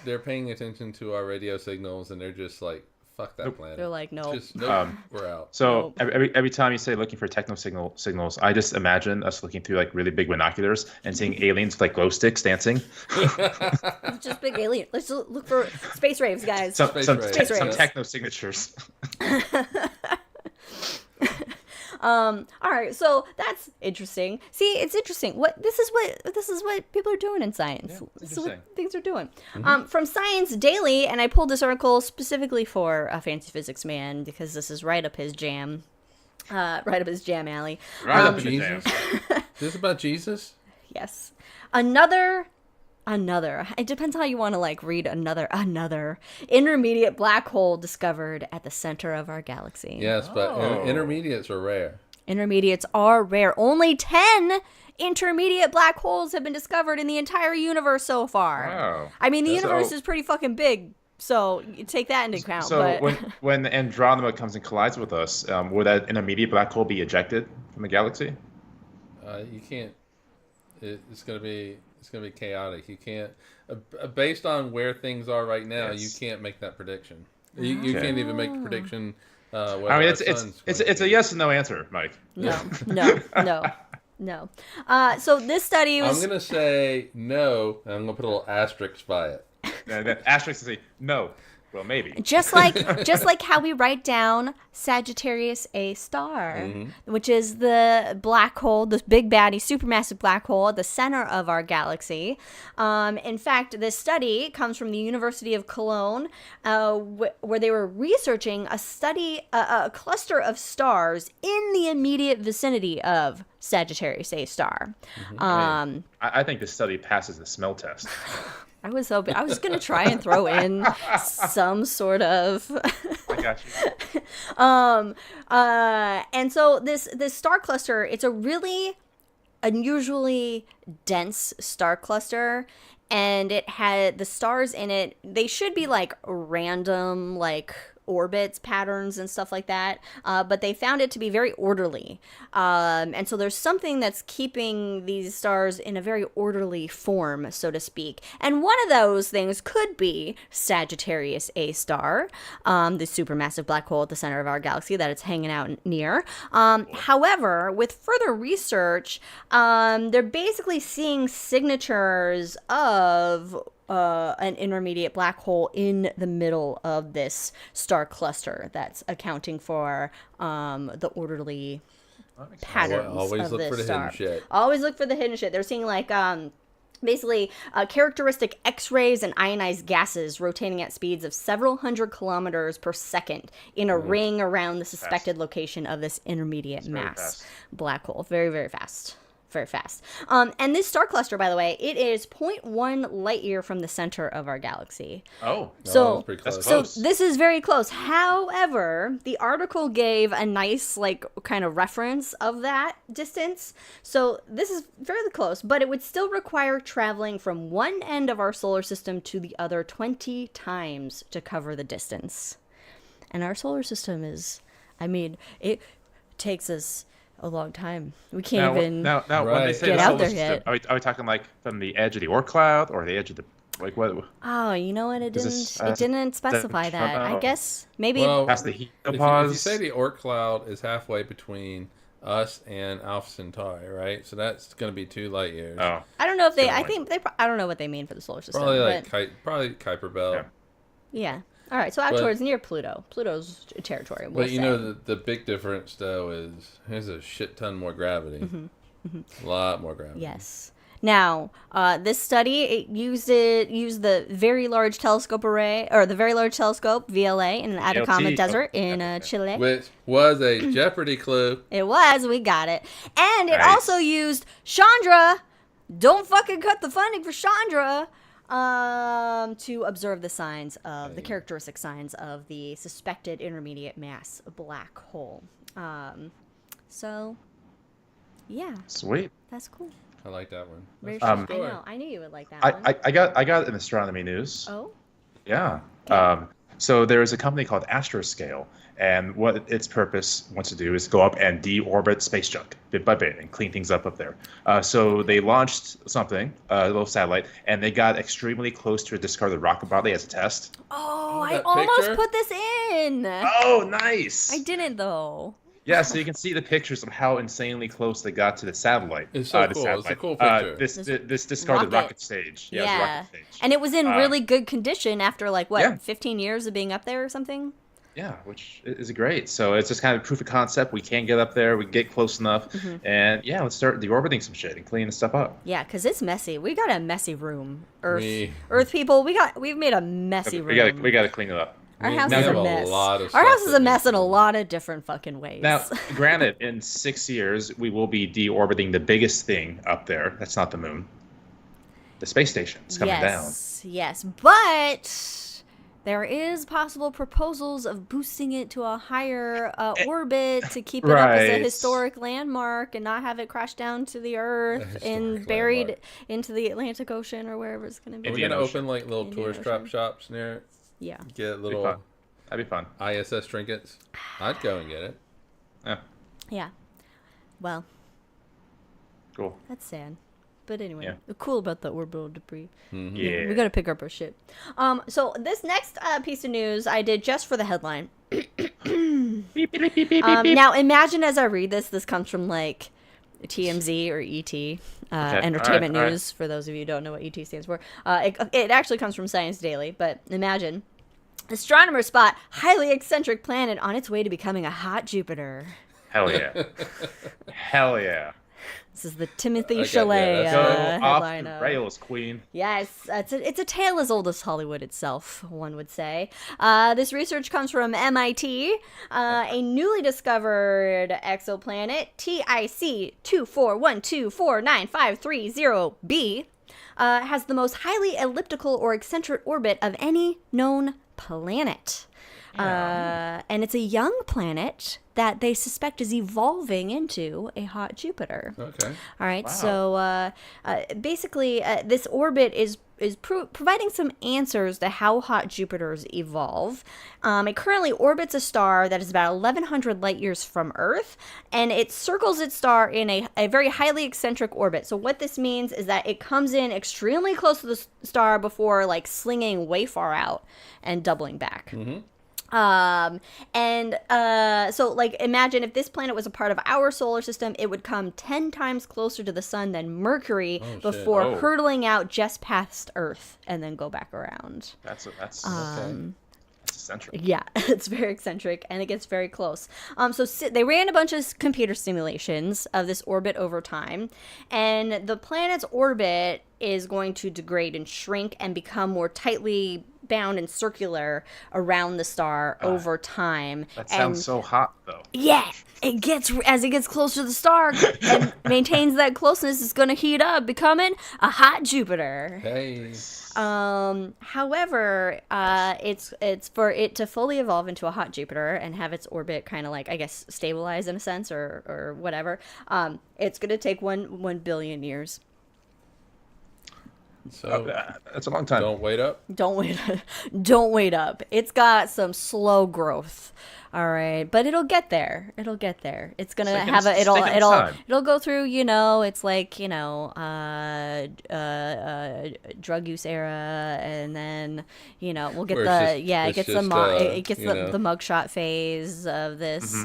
they're paying attention to our radio signals and they're just like, fuck that planet. They're like, no. Just nope, we're out. So Nope. every time you say looking for techno signals, I just imagine us looking through like really big binoculars and seeing aliens with like glow sticks dancing. It's just big alien. Let's just look for space raves, guys. Some Space rays. techno signatures. All right, so that's interesting. See, it's interesting. This is what people are doing in science. Yeah, This is what interesting. things are doing. From Science Daily, and I pulled this article specifically for a fancy physics man because this is right up his jam, right up his jam alley. Right up in the jam. Jesus? Is this about Jesus? Yes, another. It depends how you want to like read another intermediate black hole discovered at the center of our galaxy. Yes, but Oh. intermediates are rare. Intermediates are rare. Only 10 intermediate black holes have been discovered in the entire universe so far. Wow. I mean, the So- universe is pretty fucking big, so you take that into account. So but when Andromeda comes and collides with us, will that intermediate black hole be ejected from the galaxy? You can't. It's gonna be chaotic. You can't. Based on where things are right now, Yes. you can't make that prediction. You Okay. can't even make a prediction. Whether I mean, our sun's it's going a to- yes and no answer, Mike. no. So this study was. I'm gonna say no, and I'm gonna put a little asterisk by it. And then asterisk to say no. Well, maybe. Just like how we write down Sagittarius A star, which is the black hole, this big baddie supermassive black hole at the center of our galaxy. In fact, this study comes from the University of Cologne, where they were researching a cluster of stars in the immediate vicinity of Sagittarius A star. I think this study passes the smell test. I was going to try and throw in some sort of. I got you. And so this star cluster, it's a really unusually dense star cluster, and it had the stars in it. They should be like random, like orbits, patterns, and stuff like that. But they found it to be very orderly. And so there's something that's keeping these stars in a very orderly form, so to speak. And one of those things could be Sagittarius A star, the supermassive black hole at the center of our galaxy that it's hanging out near. However, with further research, they're basically seeing signatures of an intermediate black hole in the middle of this star cluster that's accounting for the orderly patterns Always of look this for the star. hidden shit. Always look for the hidden shit. They're seeing like basically characteristic X-rays and ionized gases rotating at speeds of several hundred kilometers per second in a ring around the suspected location of this intermediate mass black hole. Very, very fast. Very fast. And this star cluster, by the way, it is 0.1 light year from the center of our galaxy. Oh, So, pretty close. that's so close. this is very close. However, the article gave a nice, like, kind of reference of that distance. So this is fairly close, but it would still require traveling from one end of our solar system to the other 20 times to cover the distance. And our solar system is, I mean, it takes us a long time. We can't even Now, when they say get the out solar there system, yet. are we talking like from the edge of the Oort cloud or the edge of the like what? Oh, you know what? It Is didn't. this, It didn't specify that. I oh. guess maybe. Well, Past the if heliopause? you say the Oort cloud is halfway between us and Alpha Centauri, right? So that's going to be 2 light years. Oh, I don't know if they. Good I one. think they. I don't know what they mean for the solar system. Probably like but, probably Kuiper Belt. Yeah. yeah. All right. So out But- towards near Pluto. Pluto's territory. We'll But you say. know the big difference though is there's a shit ton more gravity. A lot more gravity. Yes. Now, this study it used the Very Large Telescope Array or the Very Large Telescope VLA in the Atacama VLT. Desert Oh, in okay. Chile. Which was a Jeopardy clue. It was. We got it. And it Nice. also used Chandra. Don't fucking cut the funding for Chandra. To observe the signs of the characteristic signs of the suspected intermediate mass black hole. So, yeah, sweet. that's cool. I like that one. Very That's I a good story. know. I knew you would like that one. I got an astronomy news. Oh, Yeah. So there is a company called Astroscale, and what its purpose wants to do is go up and deorbit space junk bit by bit and clean things up there. So they launched something, a little satellite, and they got extremely close to a discarded rocket body as a test. oh, I that almost picture? put this in. Oh, nice! I didn't though. Yeah, so you can see the pictures of how insanely close they got to the satellite. It's so cool. It's a cool picture. This discarded rocket stage. Yeah, it was a rocket stage. And it was in really good condition after like what, Yeah. 15 years of being up there or something? Yeah, which is great. So it's just kind of proof of concept. We can get up there. We can get close enough. Mm-hmm. And yeah, let's start deorbiting some shit and cleaning stuff up. Yeah, because it's messy. We got a messy room. We- Earth people, we've made a messy room. We gotta clean it up. Our We house have is a a mess. lot of Our stuff house is that a mess needs in a to- lot of different fucking ways. Now, granted, in 6 years, we will be deorbiting the biggest thing up there. That's not the moon. The space station. It's coming down. Yes, but there is possible proposals of boosting it to a higher orbit to keep it up as a Right. historic landmark and not have it crash down to the Earth and historic buried landmark. into the Atlantic Ocean or wherever it's going to be. We're Indian gonna Ocean. open like little Indian tourist drop Ocean. shops near it. Yeah. Get That'd be little fun. That'd be fun. ISS trinkets. I'd go and get it. Yeah, Yeah. Well, cool. that's sad. But anyway, Yeah. the cool about the orbital debris. Yeah. We gotta pick up our shit. So this next piece of news I did just for the headline. Now imagine as I read this, this comes from like TMZ or ET, Entertainment all right. News. For those of you who don't know what ET stands for, it actually comes from Science Daily. But imagine astronomers spot highly eccentric planet on its way to becoming a hot Jupiter. Hell yeah. Hell yeah. This is the Timothy Okay, Chalet yeah, Go that's off headline. the rails, queen. Yes, it's a tale as old as Hollywood itself, one would say. This research comes from MIT. A newly discovered exoplanet, TIC 241249530b, has the most highly elliptical or eccentric orbit of any known planet. And it's a young planet that they suspect is evolving into a hot Jupiter. Okay. All right, Wow. so basically, this orbit is providing some answers to how hot Jupiters evolve. It currently orbits a star that is about 1,100 light years from Earth, and it circles its star in a very highly eccentric orbit. So what this means is that it comes in extremely close to the star before like slinging way far out and doubling back. So like imagine if this planet was a part of our solar system, it would come 10 times closer to the sun than Mercury before hurtling out just past Earth and then go back around. That's eccentric. Yeah, it's very eccentric, and it gets very close. They ran a bunch of computer simulations of this orbit over time, and the planet's orbit is going to degrade and shrink and become more tightly bound and circular around the star over time. That sounds so hot, though. Yeah, as it gets closer to the star and maintains that closeness, it's going to heat up, becoming a hot Jupiter. Hey. However, it's for it to fully evolve into a hot Jupiter and have its orbit kind of like, I guess, stabilize in a sense or whatever. It's going to take 1 billion years. So that's a long time. Don't wait up. Don't wait up. It's got some slow growth. All right, but it'll get there. It's gonna have it'll go through. It's like drug use era, and then we'll get it gets the mugshot phase of this.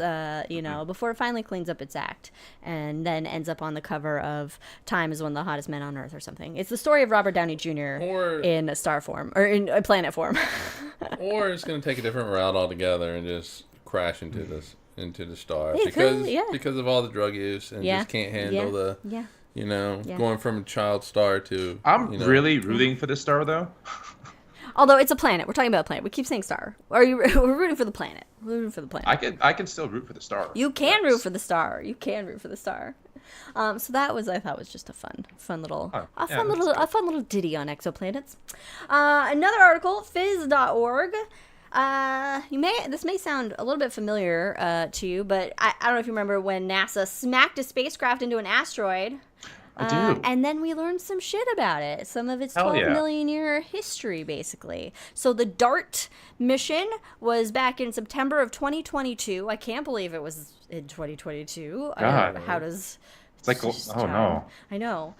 Before it finally cleans up its act, and then ends up on the cover of Time is One of the Hottest Men on Earth or something. It's the story of Robert Downey Jr. in star form or in planet form. Or it's gonna take a different route altogether and just crash into the star because of all the drug use and just can't handle going from a child star to. I'm really rooting for this star though. Although it's a planet, we're talking about a planet. We keep saying star. We're rooting for the planet. We're rooting for the planet. I can still root for the star. You can root for the star. So that I thought was just a fun little ditty on exoplanets. Another article, phys.org. This may sound a little bit familiar to you, but I don't know if you remember when NASA smacked a spacecraft into an asteroid. I do. And then we learned some shit about it. Some of its 12 million year history, basically. So the DART mission was back in September of 2022. I can't believe it was in 2022. God. How does... It's like, no. I know.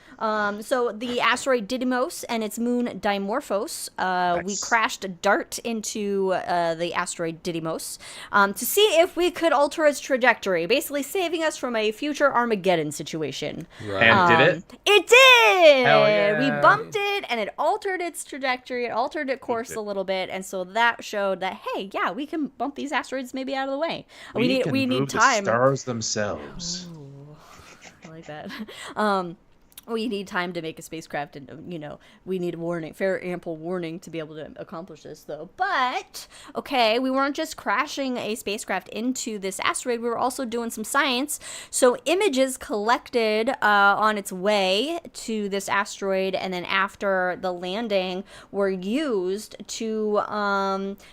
So the asteroid Didymos and its moon Dimorphos, we crashed a DART into the asteroid Didymos to see if we could alter its trajectory, basically saving us from a future Armageddon situation. Right. And did it? It did! Hell yeah. We bumped it, and it altered its trajectory. It altered its course a little bit, and so that showed that, hey, yeah, we can bump these asteroids maybe out of the way. We need time. The stars themselves. I like that. We need time to make a spacecraft, and we need ample warning to be able to accomplish this, though. But we weren't just crashing a spacecraft into this asteroid; we were also doing some science. So images collected on its way to this asteroid, and then after the landing, were used to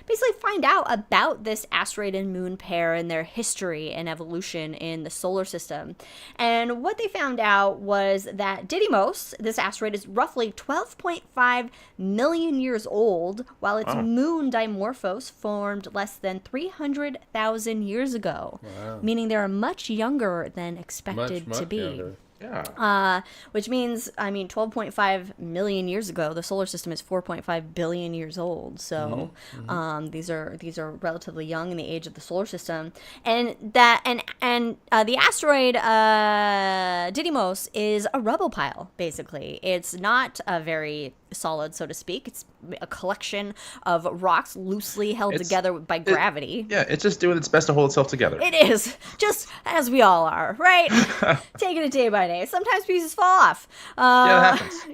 basically find out about this asteroid and moon pair and their history and evolution in the solar system. And what they found out was that Didymos, this asteroid, is roughly 12.5 million years old, while its moon Dimorphos formed less than 300,000 years ago, meaning they are much younger than expected to be. Younger. Yeah. Which means, 12.5 million years ago, the solar system is 4.5 billion years old. So, these are relatively young in the age of the solar system, and the asteroid Didymos is a rubble pile. Basically, it's not a very solid, so to speak. It's a collection of rocks loosely held together by gravity. It's just doing its best to hold itself together. It is, just as we all are, right? Taking it day by day. Sometimes pieces fall off. It happens.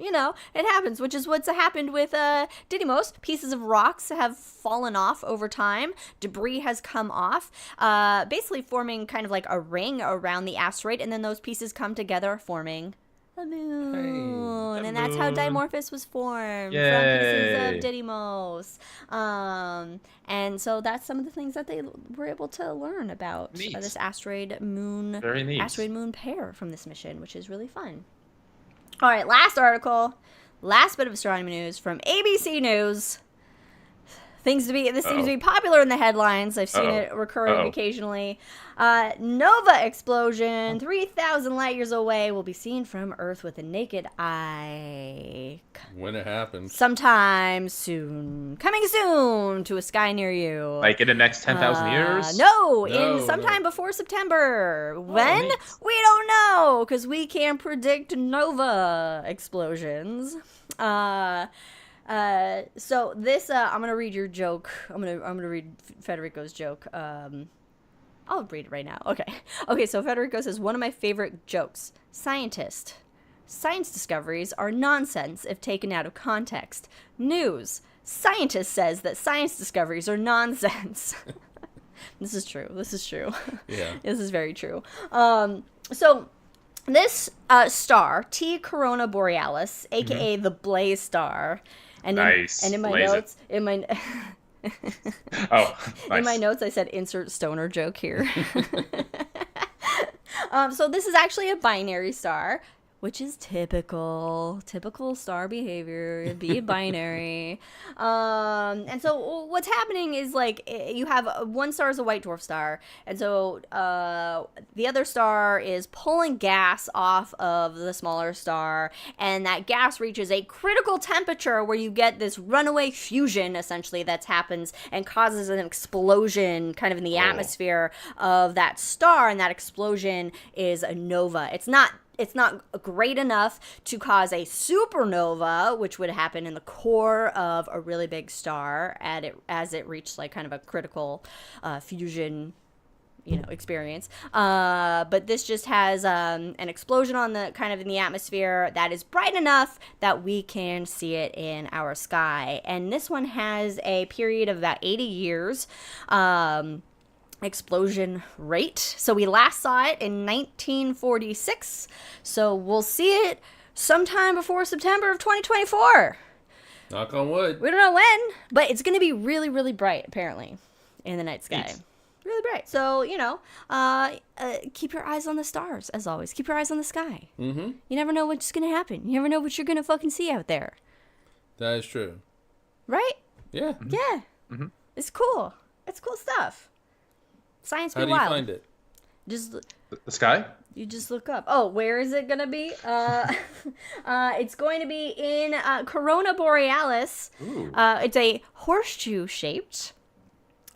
It happens, which is what's happened with Didymos. Pieces of rocks have fallen off over time. Debris has come off, basically forming kind of like a ring around the asteroid, and then those pieces come together forming the moon, and that's how Dimorphos was formed from pieces of Didymos. And so that's some of the things that they were able to learn about this asteroid moon pair from this mission, which is really fun. All right, last bit of astronomy news from ABC News. This seems to be popular in the headlines. I've seen it recurring occasionally. Nova explosion, 3,000 light years away, will be seen from Earth with a naked eye. When it happens. Sometime soon. Coming soon to a sky near you. Like in the next 10,000 years? No, sometime before September. When? We don't know, because we can't predict nova explosions. So this, I'm gonna read your joke. I'm gonna read Federico's joke. I'll read it right now. Okay. So Federico says, one of my favorite jokes. Science discoveries are nonsense if taken out of context. News. Scientist says that science discoveries are nonsense. This is true. Yeah. This is very true. So this star, T Corona Borealis, aka the Blaze Star, and in my notes, nice. In my notes, I said insert stoner joke here. So this is actually a binary star, which is typical star behavior, be binary. And so what's happening is, like, you have one star is a white dwarf star, and so the other star is pulling gas off of the smaller star, and that gas reaches a critical temperature where you get this runaway fusion, essentially, that happens and causes an explosion kind of in the atmosphere of that star, and that explosion is a nova. It's not great enough to cause a supernova, which would happen in the core of a really big star as it reached, like, kind of a critical fusion, experience. But this just has an explosion on the kind of in the atmosphere that is bright enough that we can see it in our sky. And this one has a period of about 80 years. Explosion rate. So we last saw it in 1946. So we'll see it sometime before September of 2024. Knock on wood. We don't know when, but it's going to be really, really bright, apparently, in the night sky. Really bright. So, keep your eyes on the stars, as always. Keep your eyes on the sky. Mm-hmm. You never know what's going to happen. You never know what you're going to fucking see out there. That is true. Right? Yeah. Mm-hmm. Yeah. Mm-hmm. It's cool. It's cool stuff. Science be wild. How do you find it? Just the sky? You just look up. Oh, where is it gonna be? It's going to be in Corona Borealis. It's a horseshoe-shaped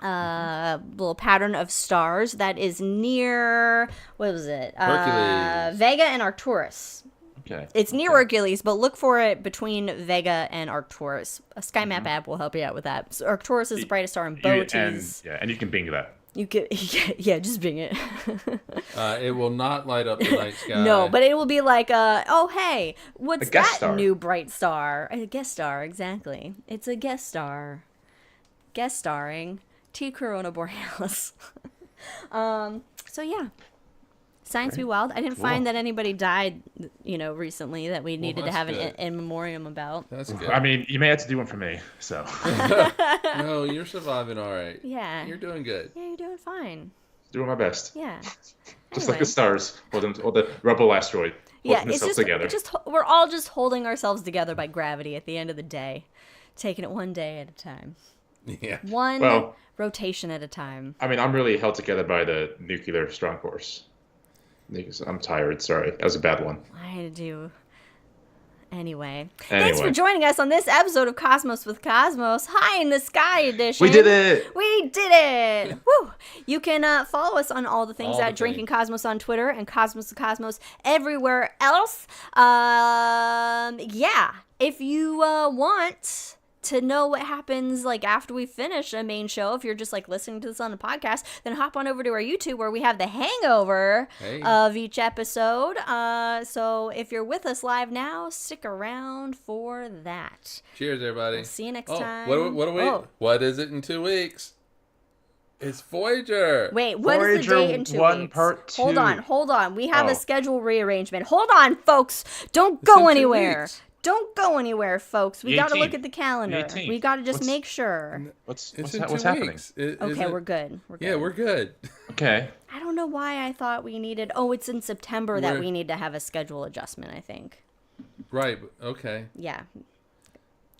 little pattern of stars that is near, what was it? Hercules. Vega and Arcturus. Okay. It's near Hercules, but look for it between Vega and Arcturus. A sky map app will help you out with that. So Arcturus is the brightest star in Bootes. And you can bing that. You could, just bing it. It will not light up the night sky. No, but it will be like, oh, hey, what's that star. New bright star? A guest star, exactly. It's a guest star. Guest starring T. Corona Borealis. So, yeah. Science be wild. I didn't find that anybody died, recently that we needed to have an in memoriam about. That's good. I mean, you may have to do one for me, so. No, you're surviving all right. Yeah. You're doing good. Yeah, you're doing fine. Doing my best. Yeah. Just like the stars or the rebel asteroid. Yeah, we're all just holding ourselves together by gravity at the end of the day. Taking it one day at a time. Yeah. One rotation at a time. I mean, I'm really held together by the nuclear strong force. I'm tired. Sorry. That was a bad one. I do. Anyway. Thanks for joining us on this episode of Cosmos with Cosmos. High in the Sky edition. We did it. Woo. You can follow us on all the things at Drinking Cosmos on Twitter and Cosmos with Cosmos everywhere else. If you want to know what happens like after we finish a main show, if you're just like listening to this on the podcast, then hop on over to our YouTube where we have the hangover of each episode. So if you're with us live now, stick around for that. Cheers, everybody. We'll see you next time. What is it in 2 weeks? It's Voyager. Wait, what is the date in 2 weeks? Part 2. Hold on. We have a schedule rearrangement. Hold on, folks. Don't go anywhere. Don't go anywhere, folks. We got to look at the calendar. We got to just make sure. What's happening? We're good. Yeah, we're good. Okay. I don't know why I thought we needed... Oh, it's in September that we need to have a schedule adjustment, I think. Right. Okay. Yeah.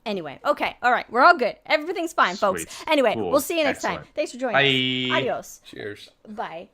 Anyway, okay, all right, we're all good. Everything's fine, folks. Sweet. Anyway, Cool. we'll see you next Excellent. time. Thanks for joining us. Bye. Adios. Cheers. Bye.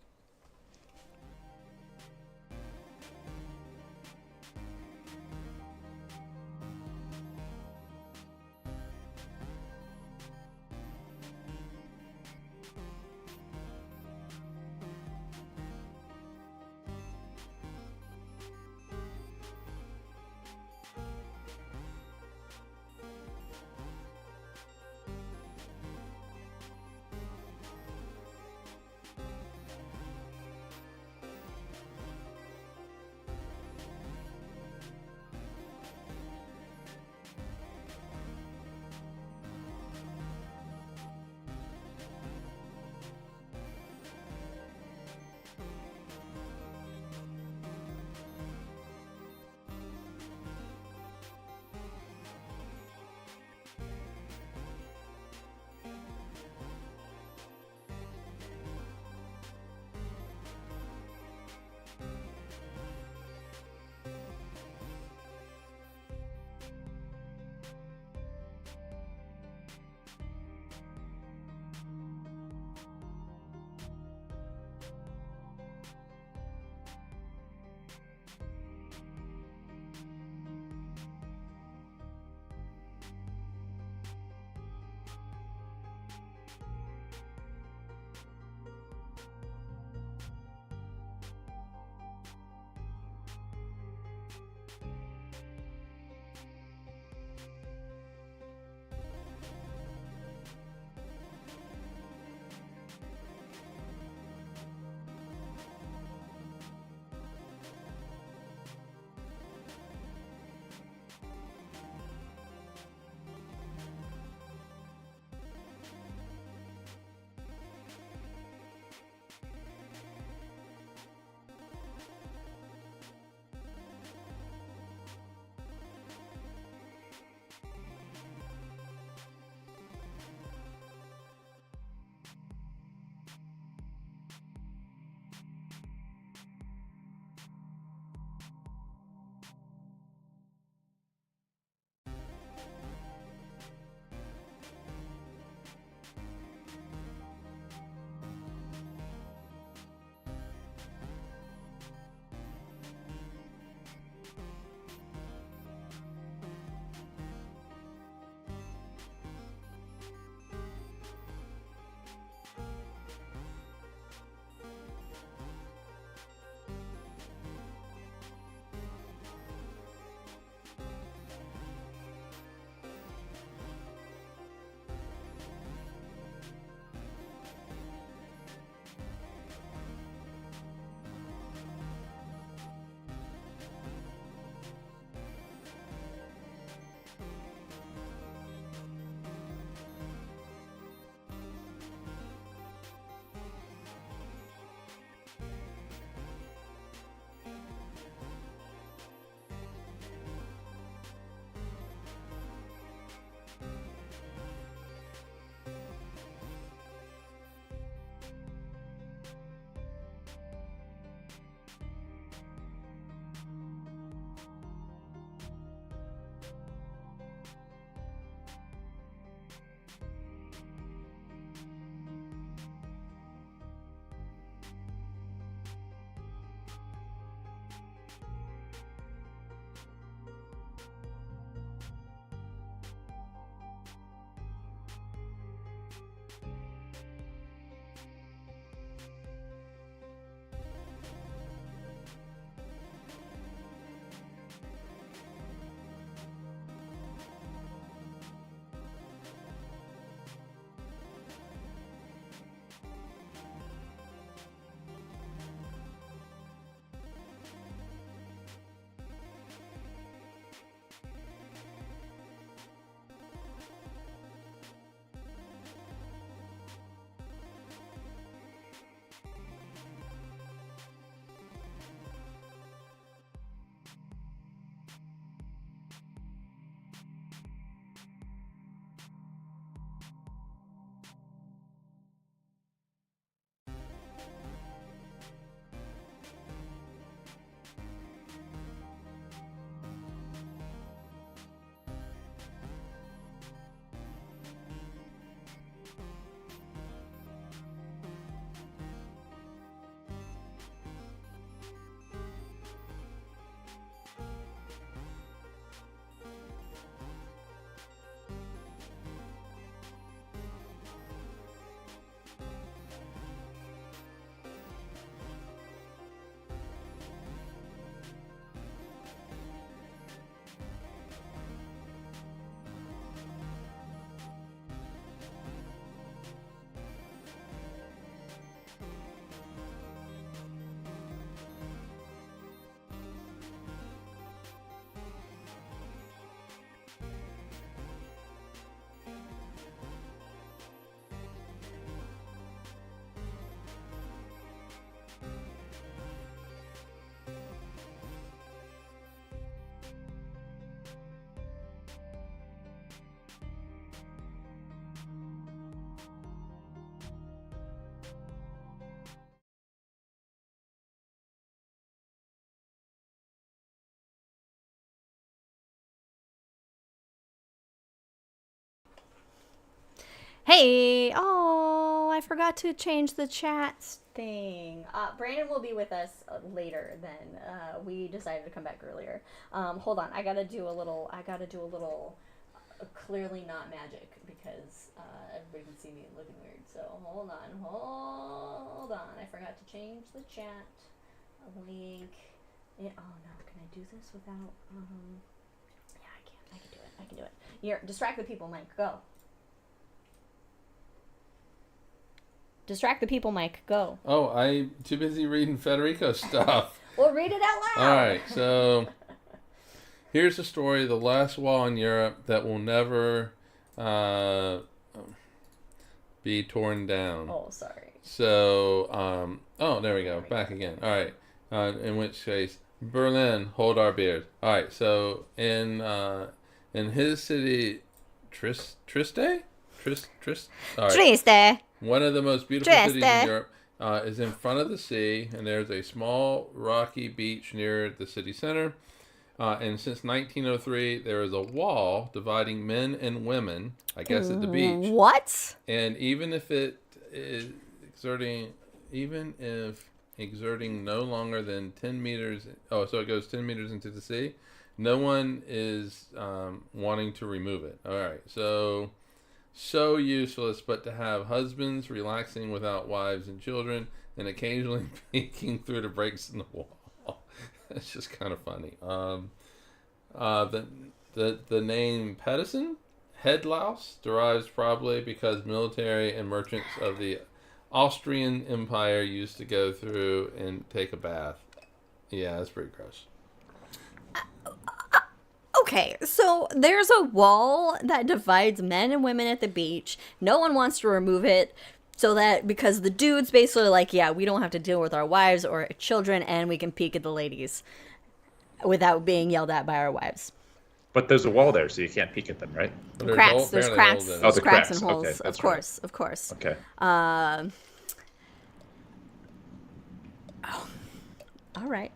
Hey, oh, I forgot to change the chat thing. Brandon will be with us later. Then we decided to come back earlier. Hold on, I gotta do a little. Clearly not magic because everybody can see me looking weird. So hold on. I forgot to change the chat link. Oh no, can I do this without? Yeah, I can. I can do it. Here, distract the people, Mike. Go. Distract the people, Mike. Go. Oh, I'm too busy reading Federico stuff. Well, read it out loud. All right, so here's a story: the last wall in Europe that will never be torn down. Oh, sorry. So, there we go. Back again. All right. In which case, Berlin, hold our beers. All right. So in his city, Triste. All right. Triste. One of the most beautiful cities in Europe is in front of the sea, and there's a small rocky beach near the city center. And since 1903, there is a wall dividing men and women, I guess, at the beach. What? And even if it is exerting no longer than 10 meters, so it goes 10 meters into the sea, no one is wanting to remove it. All right, so useless, but to have husbands relaxing without wives and children, and occasionally peeking through the breaks in the wall. It's just kind of funny. The name Pedersen, head louse, derives probably because military and merchants of the Austrian Empire used to go through and take a bath. Yeah, that's pretty gross. Okay, so there's a wall that divides men and women at the beach. No one wants to remove it. So that, because the dudes basically are like, yeah, we don't have to deal with our wives or children, and we can peek at the ladies without being yelled at by our wives. But there's a wall there, so you can't peek at them, right? There's cracks and holes. Okay, of course. Okay. All right.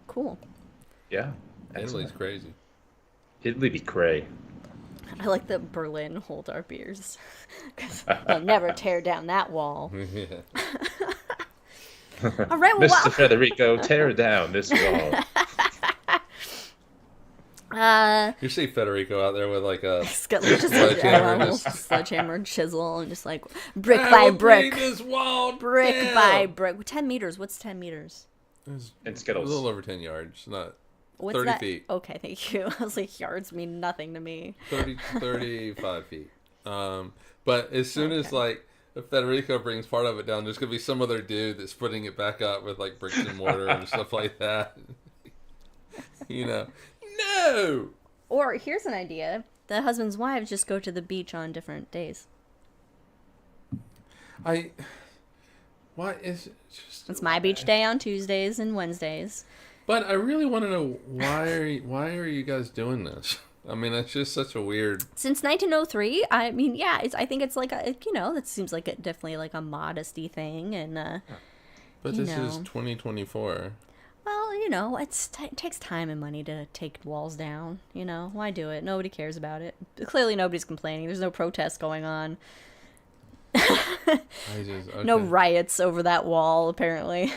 Cool. Yeah. Italy's crazy. Italy be cray. I like that Berlin hold our beers. Because they'll never tear down that wall. All right, well, Mr. Federico, tear down this wall. You see Federico out there with like a sledgehammer and chisel and just like brick by brick. This wall brick down. by brick. 10 meters. What's 10 meters? And Skittles. A little over 10 yards, not What's 30 that? feet. Okay, thank you. I was like, yards mean nothing to me. 35 feet. But as soon as like Federico brings part of it down, there's gonna be some other dude that's putting it back up with like bricks and mortar and stuff like that. No. Or here's an idea: the husbands' wives just go to the beach on different days. Why is it just? It's my beach day on Tuesdays and Wednesdays. But I really want to know why are you guys doing this? I mean, it's just such a weird. Since 1903, I mean, yeah, I think it's like that seems like definitely like a modesty thing, and. But this is 2024. Well, it takes time and money to take walls down. Why do it? Nobody cares about it. Clearly, nobody's complaining. There's no protests going on. Okay. No riots over that wall, apparently.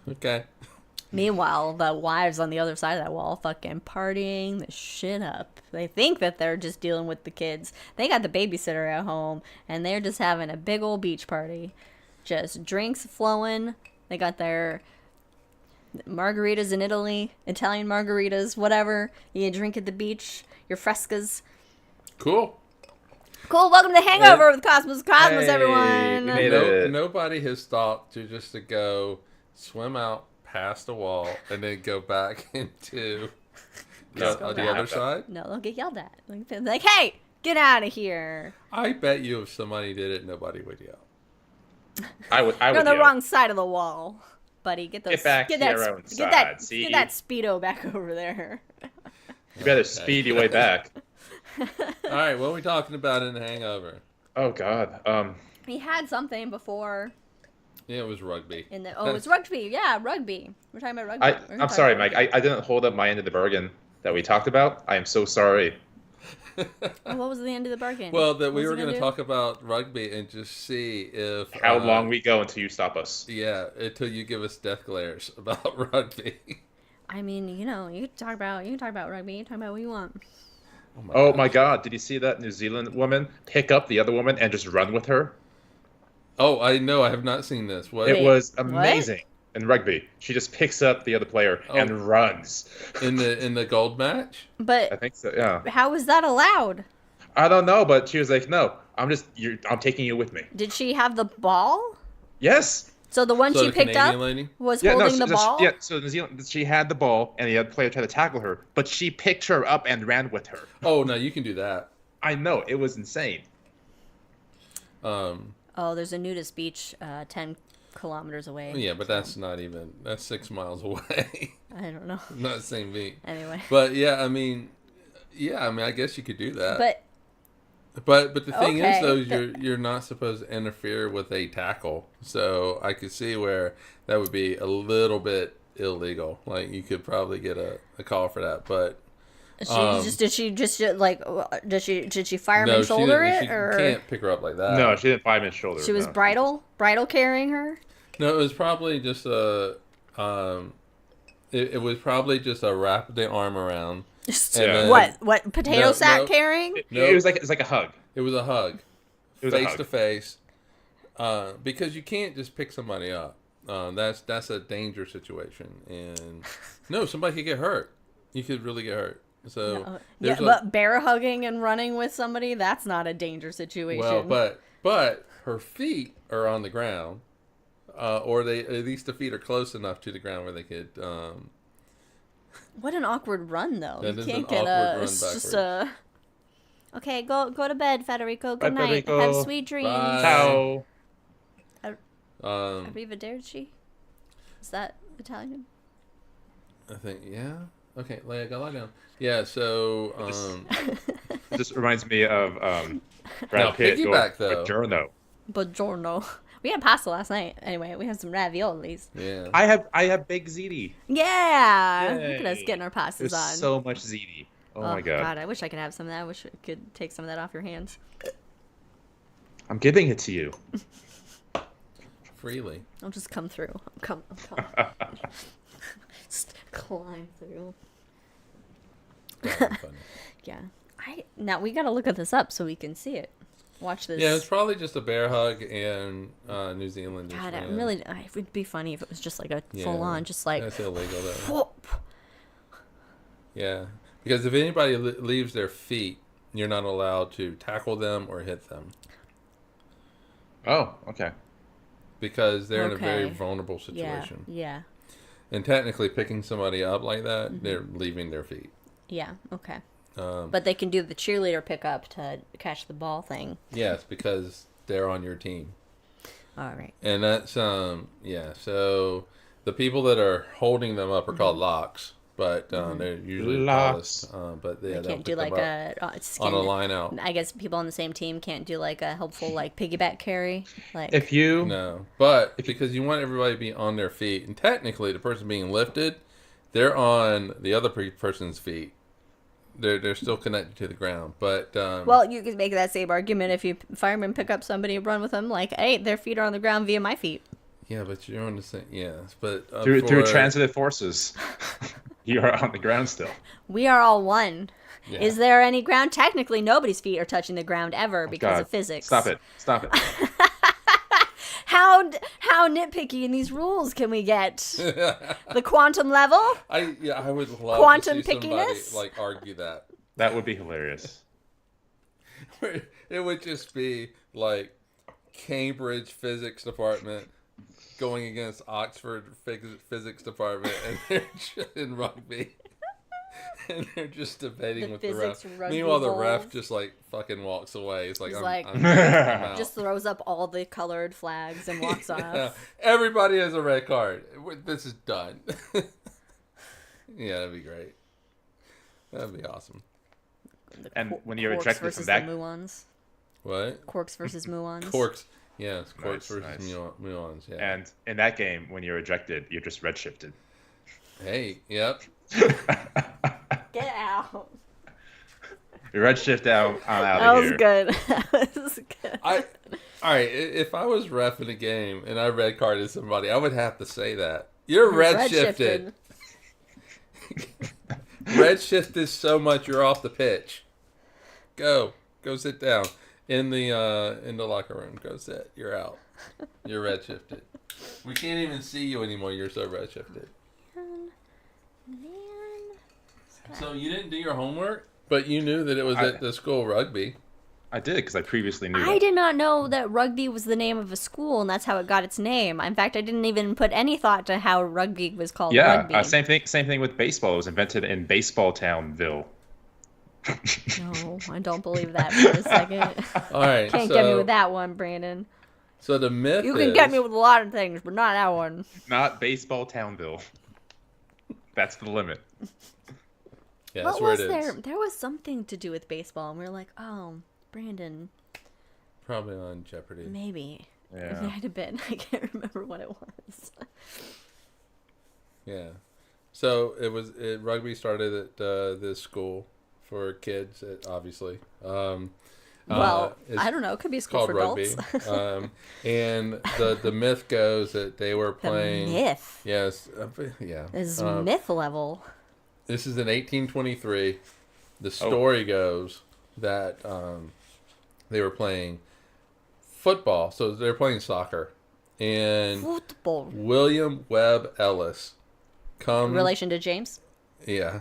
Okay. Meanwhile, the wives on the other side of that wall fucking partying the shit up. They think that they're just dealing with the kids. They got the babysitter at home, and they're just having a big old beach party. Just drinks flowing. They got their margaritas in Italy, Italian margaritas, whatever. You drink at the beach, your frescas. Cool. Welcome to Hangover with Cosmos, Hey, everyone. we made it. Nobody has thought to go swim out past a wall and then go back into the other side. No, they'll get yelled at. Like, hey, get out of here. I bet you if somebody did it, nobody would yell. I would. You're on the wrong side of the wall, buddy. Get back to your own side. See? Get that Speedo back over there. You better speed your way back. All right, what are we talking about in the Hangover? Oh God. He had something before. Yeah, it was rugby. It's rugby. Yeah, rugby. We're talking about rugby. I'm sorry, Mike. I didn't hold up my end of the bargain that we talked about. I am so sorry. What was the end of the bargain? Well, that What we was were he going to do? talk about rugby and just see if How long we go until you stop us? Yeah, until you give us death glares about rugby. I mean, you can talk about rugby. You can talk about what you want. Oh my God! Did you see that New Zealand woman pick up the other woman and just run with her? Oh, I know. I have not seen this. What? It Wait, was what? amazing in rugby. She just picks up the other player and runs. in the gold match? I But think so. Yeah. how is that allowed? I don't know, but she was like, "No, I'm taking you with me." Did she have the ball? Yes. So the one So she the picked Canadian up lady? was Yeah. holding No. the ball? Yeah. So New Zealand, she had the ball, and the other player tried to tackle her, but she picked her up and ran with her. Oh no, you can do that. I know, it was insane. Oh, there's a nudist beach 10 kilometers away. Yeah, but that's not even. That's 6 miles away. I don't know. Not the same beat. Anyway. But yeah, I mean, I guess you could do that. But But the thing Okay, is, though, you're not supposed to interfere with a tackle. So I could see where that would be a little bit illegal. Like you could probably get a call for that. But did she fireman shoulder it she or can't pick her up like that. No, she didn't 5 minutes shoulder. she was no. bridle carrying her? No, it was probably just a. It was probably just a wrap the arm around. Just And then- what potato No, sack no. carrying? It was like a hug. It was a hug, It was a face hug. to face, because you can't just pick somebody up. That's a danger situation, and no, somebody could get hurt. You could really get hurt. So there's But bear hugging and running with somebody, that's not a danger situation. well, but her feet are on the ground, or at least the feet are close enough to the ground where they could. What an awkward run, though. That You is can't an get awkward run it's just backwards. Okay, go to bed, Federico. Good Bye, night. Federico. Have sweet dreams. Bye. Ciao. Arrivederci. Is that Italian? I think Okay, go lie down. Yeah. So This reminds me of Now, Brad Pitt piggyback, going though. Buongiorno. Buongiorno. We had pasta last night. Anyway, we had some raviolis. yeah. I have baked ziti. Yeah. Look at us Yay. getting our pastas There's on. so much ziti. Oh my God. I wish I could have some of that. I wish I could take some of that off your hands. I'm giving it to you. Freely. I'll just come through. I'll come. Just climb through. That'd be funny. Yeah. Now we gotta look at this up so we can see it. Watch this. Yeah, it's probably just a bear hug in New Zealand. God, just I'm really. It would be funny if it was just like a Yeah. full on, just like. That's illegal, though. Whoop. Yeah, because if anybody leaves their feet, you're not allowed to tackle them or hit them Oh, okay. because they're in a very Okay. vulnerable Yeah. situation. Yeah. And technically, picking somebody up like that, Mm-hmm. they're leaving their feet. Yeah. Okay. Um, But they can do the cheerleader pickup to catch the ball thing. yes, because they're on your team, All right. and that's So the people that are holding them up are called locks, but they're usually the Locks. tallest. But yeah, They they'll can't do pick like them up a skin. on a line out. I guess people on the same team can't do like a helpful like piggyback carry. Like If you No, but because you want everybody to be on their feet, and technically the person being lifted, they're on the other person's feet. They're still connected to the ground, but well, you could make that same argument if you firemen pick up somebody and run with them. Like, hey, their feet are on the ground via my feet. yeah, but you're on the same. Yes, but through for- transitive forces, you are on the ground still. We are all one. Yeah. Is there any ground? Technically, nobody's feet are touching the ground ever because God. of physics. Stop it. How nitpicky in these rules can we get? The quantum level? I would love Quantum to see somebody pickiness? like argue that. That would be hilarious. It would just be like Cambridge physics department going against Oxford physics department, and they're just in rugby. And they're just debating The with the ref. physics rugby Meanwhile, the ref balls. just like fucking walks away. It's like, He's I'm, like- I'm out. Just throws up all the colored flags and walks off. Yeah, everybody has a red card. This is done. Yeah, that'd be great. That'd be awesome. The And Qu- when you're Quarks ejected versus from that- the muons. What? Quarks versus muons. Quarks. Yes, quarks Nice, versus nice. muons. Yeah. And in that game, when you're ejected, you're just redshifted. Hey, yep. Get out. Redshift out. I'm out That of was here. good. That was good. All right. If I was ref in a game and I red carded somebody, I would have to say that you're red shifted. Red shifted so much you're off the pitch. Go sit down in the locker room. Go sit. You're out. You're red shifted. We can't even see you anymore. You're so red shifted. Man. So you didn't do your homework, but you knew that it was at the school rugby. I did because I previously knew. I did not know that rugby was the name of a school, and that's how it got its name. In fact, I didn't even put any thought to how rugby was called rugby. Yeah, same thing with baseball. It was invented in Baseball Townville. No, I don't believe that for a second. All right, Can't get me with that one, Brandon. So the myth You can get me with a lot of things, but not that one. Not Baseball Townville. That's the limit. Yeah, What that's where was it there? is. There was something to do with baseball, and we were like, oh, Brandon, Probably on Jeopardy. maybe. It Yeah. might have been. I can't remember what it was. Yeah. So rugby started at this school for kids, obviously. Well, it's I don't know. It could be a school called for rugby. adults. And the myth goes that they were playing. Myth. Yes. Yeah. Is myth level. This is in 1823. The story goes that they were playing football. So they were playing soccer. And Football. William Webb Ellis comes. Relation to James? Yeah.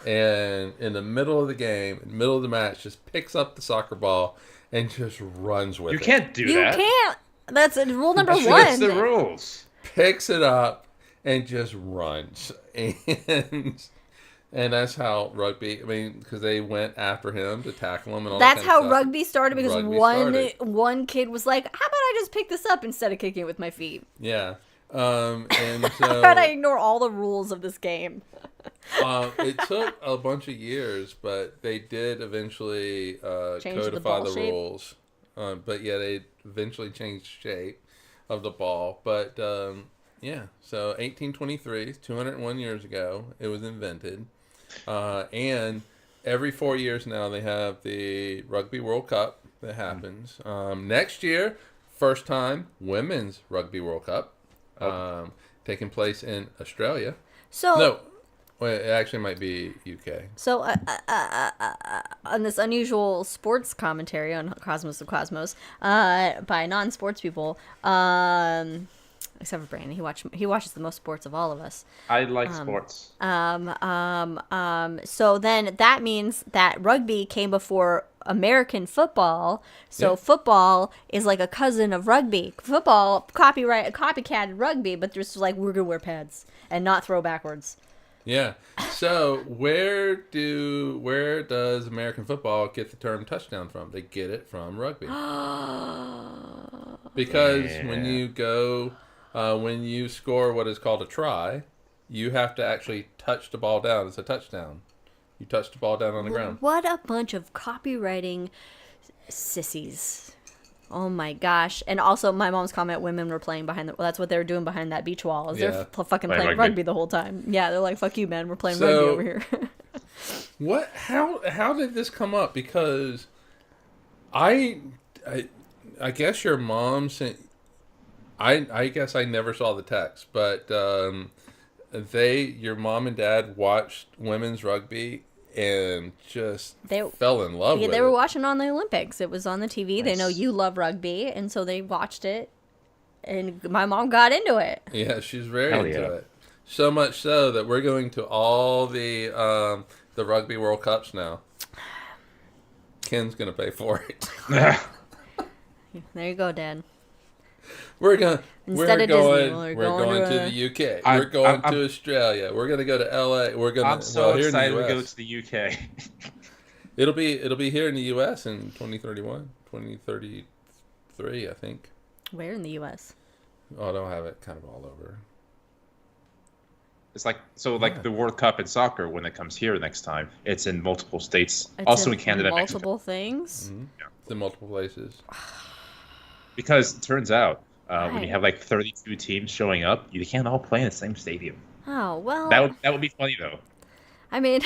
And in the middle of the game, in the middle of the match, just picks up the soccer ball and just runs with it. You can't do You that. can't. That's rule number That's one. the rules. Picks it up and just runs. And that's how rugby, I mean, because they went after him to tackle him and all That's that how kind of stuff. rugby started because Rugby one started. one kid was like, how about I just pick this up instead of kicking it with my feet? Yeah. And How so about I ignore all the rules of this game? it took a bunch of years, but they did eventually Change the codify ball the shape? rules. But yeah, they eventually changed shape of the ball. But yeah, so 1823, 201 years ago, it was invented. And every 4 years now, they have the Rugby World Cup that happens. Next year, first time Women's Rugby World Cup taking place in Australia. So No, well, it actually might be UK. So, on this unusual sports commentary on Cosmos of Cosmos, by non-sports people, except for Brandon, he watches the most sports of all of us. I like sports. So then that means that rugby came before American football. So Yeah. football is like a cousin of rugby. Football copycat rugby, but just like we're gonna wear pads and not throw backwards. Yeah. So where does American football get the term touchdown from? They get it from rugby. Because when you score what is called a try, you have to actually touch the ball down. It's a touchdown. You touch the ball down on the ground. What a bunch of copywriting sissies. Oh my gosh. And also my mom's comment, women were playing behind that's what they were doing behind that beach wall. Is Yeah. they're fucking Playing playing rugby. rugby the whole time. Yeah, they're like, fuck you, man. We're playing So- rugby over here. What? How did this come up? Because I guess your mom sent. I guess I never saw the text, but your mom and dad watched women's rugby and just fell in love with They it. were watching on the Olympics. It was on the TV. They know Nice. you love rugby, and so they watched it. And my mom got into it. Yeah, she's very Hell into yeah. it. So much so that we're going to all the Rugby World Cups now. Ken's gonna pay for it. There you go, Dad. We're going. Instead We're of Disney, going. we're We're going going to to a- the UK. I'm- We're going I'm- to Australia. We're gonna go to LA. We're gonna. I'm so here in the excited to go US. to the UK. It'll be here in the US in 2031, 2033, I think. Where in the U.S.? Oh, they'll have it kind of all over. It's like the World Cup in soccer when it comes here next time. It's in multiple states, It's also in Canada, Mexico. multiple things. It's in multiple places. Because it turns out when Right. you have like 32 teams showing up, you can't all play in the same stadium. Oh well. That would be funny though. I mean,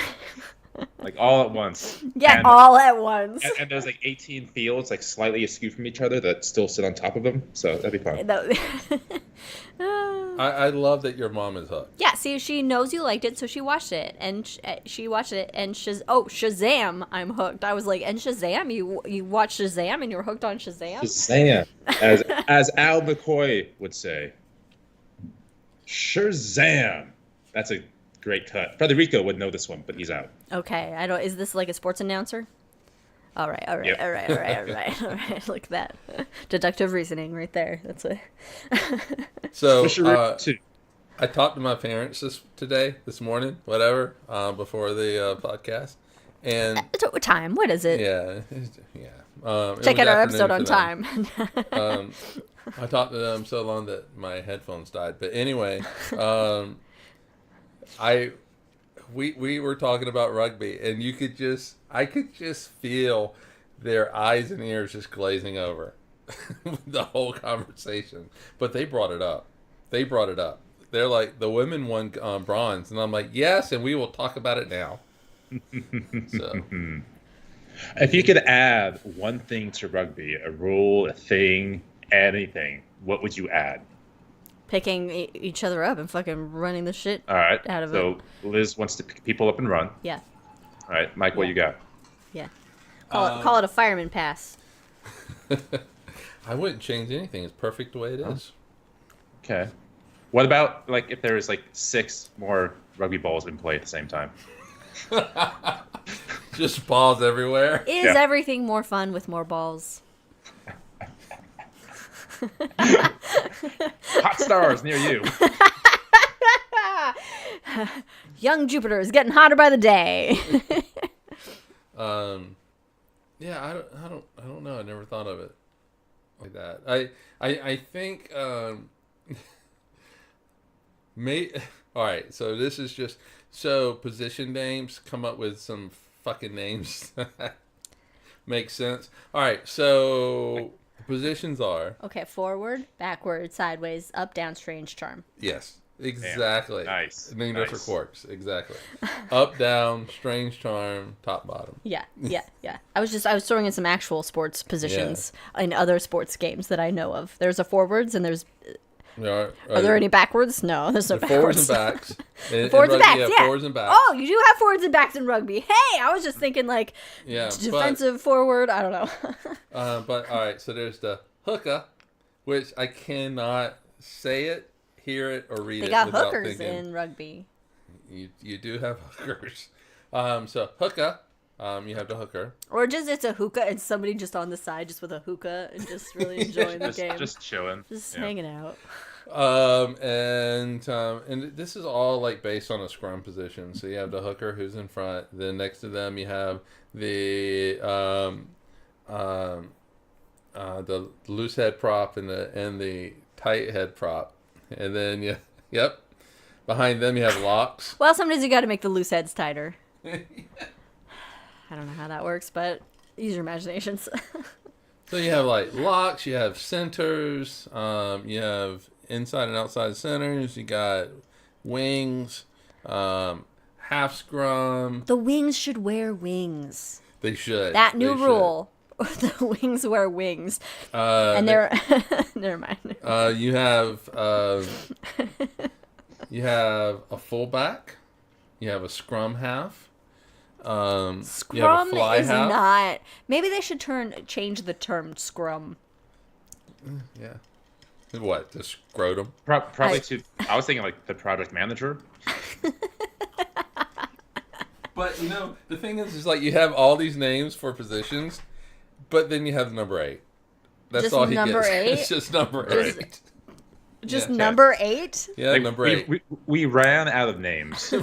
Like all at once. Yeah, and, all at once. And there's like 18 fields like slightly askew from each other that still sit on top of them. So that'd be fun. I love that your mom is hooked. Yeah, see, she knows you liked it, so she watched it, and she watched it, and Shazam, I'm hooked. I was like, and Shazam, you watched Shazam, and you were hooked on Shazam. Shazam, as Al McCoy would say. Shazam. That's a great cut. Federico would know this one, but he's out. Okay, I don't. Is this like a sports announcer? All right. Yep. All right. Look at that deductive reasoning right there. That's a. So I talked to my parents this morning, whatever, before the podcast, and what time? What is it? Yeah. Check out our episode on time. I talked to them so long that my headphones died. But anyway, we were talking about rugby, and I could just feel their eyes and ears just glazing over the whole conversation. But they brought it up. They're like, the women won bronze, and I'm like, yes, and we will talk about it now. So. If you could add one thing to rugby, a rule, a thing, anything, what would you add? Picking each other up and fucking running the shit All right. out of it. So Liz wants to pick people up and run. Yeah. All right, Mike, what you got? Yeah. Call it a fireman pass. I wouldn't change anything. It's perfect the way it is. Okay. What about like if there was like 6 more rugby balls in play at the same time? Just balls everywhere. Is everything more fun with more balls? Hot stars near you. Young Jupiter is getting hotter by the day. Yeah, I don't know. I never thought of it like that. I think all right, so this is just position names, come up with some fucking names. Makes sense. All right, so positions are okay, forward, backward, sideways, up, down, strange, charm. Yes, exactly. Damn. Nice. Named after quarks. Exactly. Up, down, strange, charm, top, bottom. Yeah. I was throwing in some actual sports positions in other sports games that I know of. There's a forwards and there's. Are there any backwards? No, there's no backwards. Forwards and backs. Forwards and backs, yeah. Forwards and backs. Oh, you do have forwards and backs in rugby. Hey, I was just thinking like defensive forward. I don't know. But all right, so there's the hooker, which I cannot say it, hear it, or read it. They got without hookers thinking. in rugby. You do have hookers. So hooker. You have the hooker. Or just it's a hookah and somebody just on the side just with a hookah and just really enjoying the game. Just chilling. Just hanging out. And this is all like based on a scrum position. So you have the hooker who's in front. Then next to them you have the loose head prop and the tight head prop. And then behind them you have locks. Well, sometimes you got to make the loose heads tighter. I don't know how that works, but use your imaginations. So you have like locks, you have centers, you have inside and outside centers, you got wings, half scrum. The wings should wear wings. They should. That new rule. The wings wear wings. And they're never mind. You have a fullback, you have a scrum half. Scrum is half. Not. Maybe they should change the term scrum. Yeah. What? The scrotum? Probably I was thinking like the project manager. But the thing is like you have all these names for positions, but then you have number 8. That's just all he number gets. 8? It's just number 8. Just number 8? Yeah, like, number 8. We ran out of names. So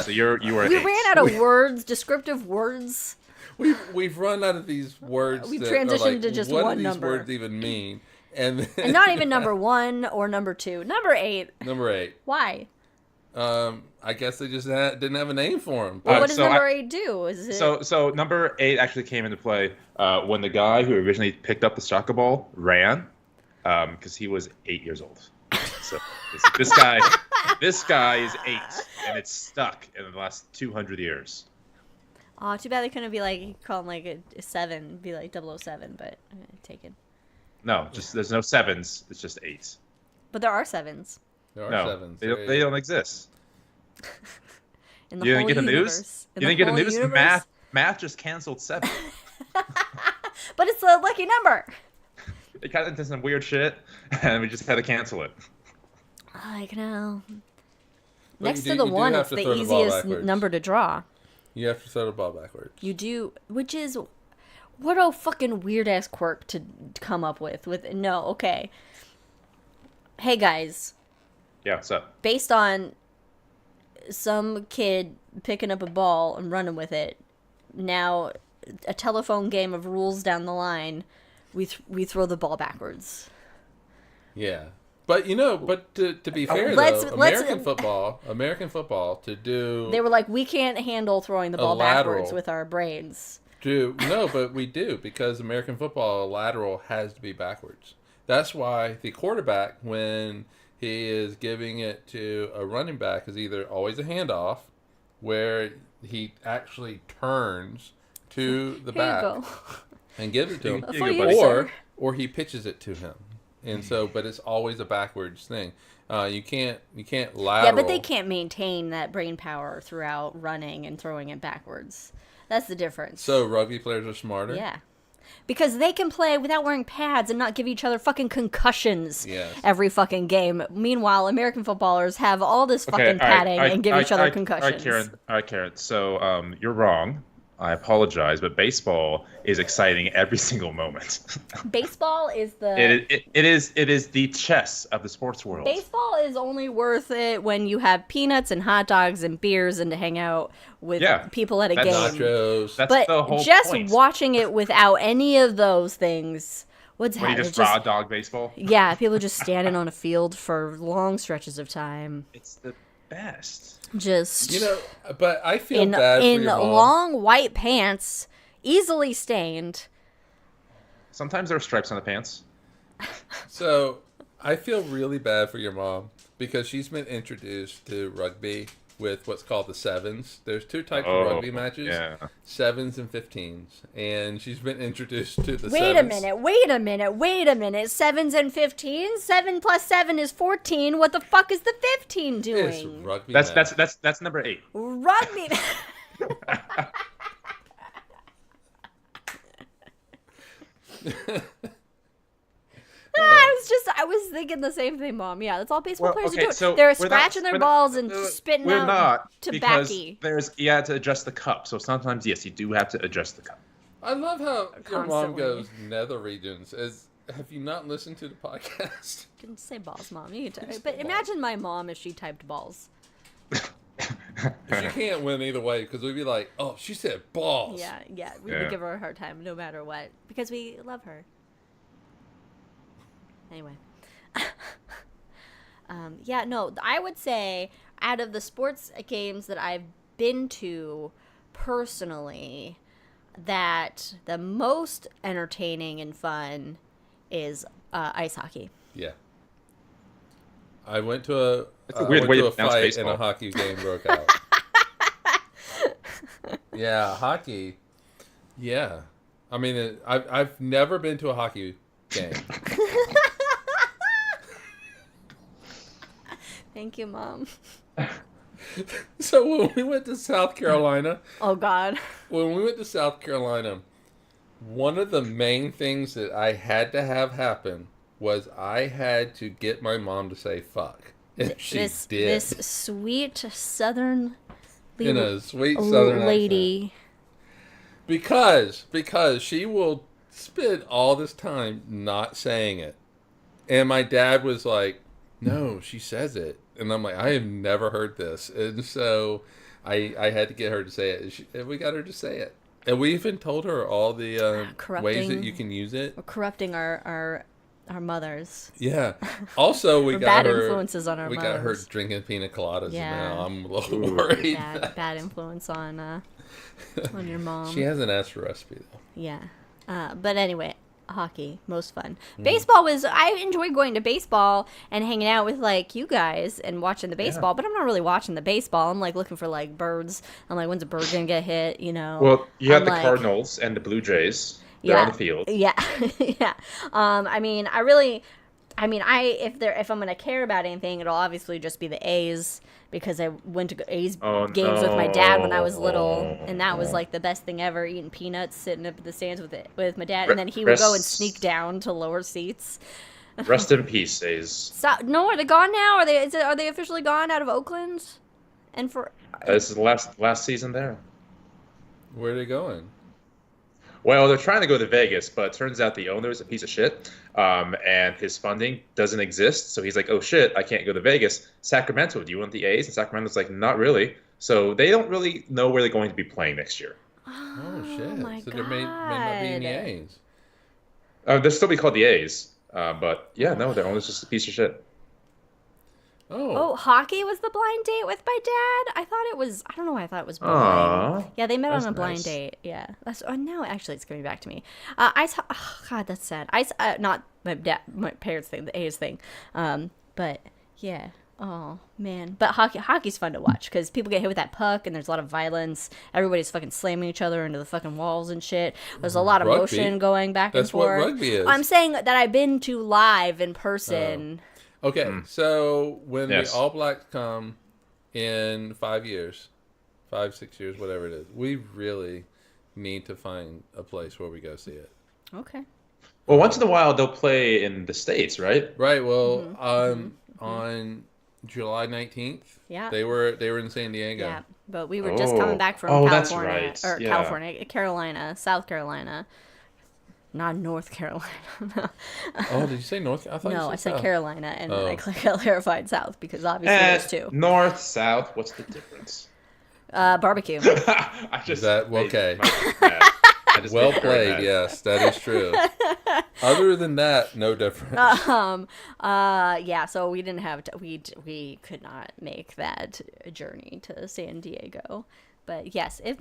you are. We ran out of words, descriptive words. We've run out of these words. We've transitioned to just one number. What do these words even mean? And not even number 1 or number 2. Number 8. Number 8. Why? I guess they just didn't have a name for him. Well, what does number 8 do? Is it... So number 8 actually came into play when the guy who originally picked up the soccer ball ran, because he was 8 years old. So this guy is 8, and it's stuck in the last 200 years. Oh, too bad they couldn't be like call him like a 7, be like 007, but taken. No, just there's no 7s. It's just 8s. But there are 7s. There are No, 7s. they don't exist. In the You whole didn't get the universe. news? In You the didn't get the whole news? universe? Math just canceled 7. But it's a lucky number. It kind of did some weird shit, and we just had to cancel it. Like, no. But Next you to do- the you do 1, have it's to the throw the ball easiest backwards. number to draw. You have to throw the ball backwards. You do, which is, what a fucking weird-ass quirk to come up with. No, okay. Hey, guys. Yeah, what's up? Based on some kid picking up a ball and running with it, now a telephone game of rules down the line, we throw the ball backwards. Yeah. But, to be fair, Let's- though, let's- American football, to do... They were like, we can't handle throwing the ball lateral. backwards with our brains. No, but we do, because American football, a lateral has to be backwards. That's why the quarterback, when he is giving it to a running back, is either always a handoff, where he actually turns to the Here you back go. and gives it to him, For you, sir. or he pitches it to him. And so, but it's always a backwards thing. You can't lateral. Yeah, but they can't maintain that brain power throughout running and throwing it backwards. That's the difference. So rugby players are smarter? Yeah. Because they can play without wearing pads and not give each other fucking concussions Yes. every fucking game. Meanwhile, American footballers have all this fucking padding and give each other concussions. All right, Karen. So you're wrong. I apologize, but baseball is exciting every single moment. Baseball is the... It is the chess of the sports world. Baseball is only worth it when you have peanuts and hot dogs and beers and to hang out with people at a game. Nachos. That's But the whole just point. watching it without any of those things, what's When you happening? just raw dog baseball. Yeah, people are just standing on a field for long stretches of time. It's the best. Just But I feel in bad for your mom. long white pants, easily stained. Sometimes there are stripes on the pants. So I feel really bad for your mom because she's been introduced to rugby with what's called the 7s. There's 2 types of rugby matches, 7s and 15s, and she's been introduced to the 7s. Wait a minute. 7s and 15s? 7 plus 7 is 14. What the fuck is the 15 It's doing? rugby. That's number 8. Rugby. I was thinking the same thing, Mom. Yeah, that's all baseball players are doing. So They're scratching their balls and spitting out tobacco. Because you had to adjust the cup. So sometimes, yes, you do have to adjust the cup. I love how your mom Constantly. goes nether regions. Have you not listened to the podcast? Didn't say balls, Mom. You can but imagine my mom if she typed balls. She can't win either way because we'd be like, oh, she said balls. Yeah. We would give her a hard time no matter what because we love her. Anyway. I would say out of the sports games that I've been to personally, that the most entertaining and fun is ice hockey. Yeah. I went to It's a weird way to a pronounce fight baseball. and a hockey game broke out. Yeah, hockey. Yeah. I mean, I've never been to a hockey game. Thank you, Mom. So when we went to South Carolina, Oh, God. one of the main things that I had to have happen was I had to get my mom to say fuck. And she did. This sweet southern In a sweet southern lady. accent. Because she will spend all this time not saying it. And my dad was like, no, she says it. And I'm like, I have never heard this. And so I had to get her to say it. And we got her to say it. And we even told her all the ways that you can use it. We're corrupting our mothers. Yeah. Also, we Or got bad her influences on our We got her mothers. drinking pina coladas. Yeah. And now I'm a little worried. Bad influence on your mom. She hasn't asked for a recipe though. Yeah. But anyway, Hockey, most fun. Baseball was, I enjoyed going to baseball and hanging out with like you guys and watching the baseball, but I'm not really watching the baseball. I'm like looking for like birds. I'm like, when's a bird gonna get hit? You know. Well, you have I'm the like, Cardinals and the Blue Jays. They're on the field. Yeah, yeah. I mean, if I'm gonna care about anything, it'll obviously just be the A's because I went to A's games with my dad when I was little, and that was like the best thing ever. Eating peanuts, sitting up at the stands with my dad, and then he would go and sneak down to lower seats. Rest in peace, A's. No, are they gone now? Are they officially gone out of Oakland? And for This is the last season there. Where are they going? Well, they're trying to go to Vegas, but it turns out the owner is a piece of shit, and his funding doesn't exist. So he's like, oh, shit, I can't go to Vegas. Sacramento, do you want the A's? And Sacramento's like, not really. So they don't really know where they're going to be playing next year. Oh, shit. My so God. there may not be any A's. They'll still be called the A's, but yeah, no, their owner's just a piece of shit. Oh, hockey was the blind date with my dad? I thought it was, I don't know why I thought it was blind. Yeah, they met on a blind date. Yeah. Now actually it's coming back to me. God, that's sad. Not my parents thing, the A's thing. But yeah. Oh, man. But hockey's fun to watch because people get hit with that puck and there's a lot of violence. Everybody's fucking slamming each other into the fucking walls and shit. There's a lot of motion going back and forth. That's what rugby is. I'm saying that I've been to live in person. Okay, so when the All Blacks come in 5 years, 5, 6 years, whatever it is, we really need to find a place where we go see it. Okay. Well, once in a while they'll play in the States, right? Right. Well, on July 19th, they were in San Diego. Yeah, but we were just coming back from California, that's right. Carolina, South Carolina. Not North Carolina. Oh, did you say North? I thought No, I said South. Carolina, and I clarified South because obviously there's two. North, South, what's the difference? Barbecue. Okay? Well played. Yes, that is true. Other than that, no difference. Yeah. So we didn't have we could not make that journey to San Diego, but yes, I'm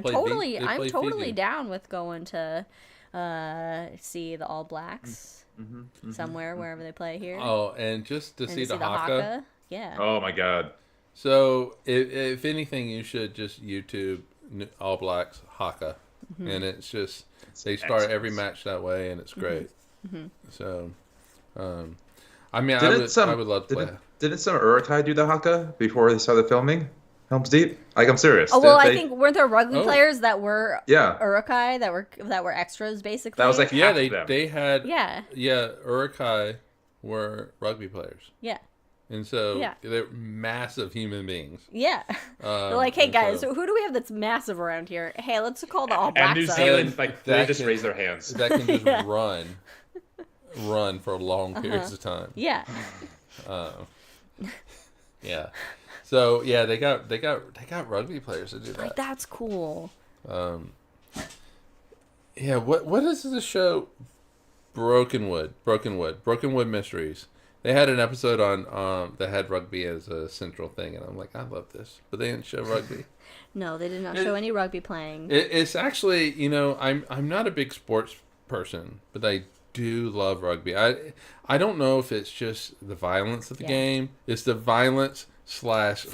totally Fiji. down with going to see the All Blacks somewhere wherever they play here. Oh, and just to see the haka. Yeah. Oh my God. So if anything, you should just YouTube All Blacks haka, and it's just they start every match that way, and it's great. So, I mean, I would love to play. Didn't some Urukai do the haka before they started filming Helm's Deep? Like, I'm serious. Oh well, I think weren't there rugby players that were Urukai that were extras basically? That was like they had Urukai were rugby players. Yeah. And so they're massive human beings. Yeah. They're like, hey guys, who do we have that's massive around here? Hey, let's call the All Blacks. And New Zealand, they just raise their hands. That can just run for long periods of time. Yeah. Yeah. So yeah, they got rugby players to do that. Like, that's cool. Yeah. What is the show? Broken Wood Mysteries. They had an episode on that had rugby as a central thing, and I'm like, I love this, but they didn't show rugby. No, they did not show any rugby playing. It's actually, I'm not a big sports person, but I do love rugby. I don't know if it's just the violence of the game. It's the violence / safety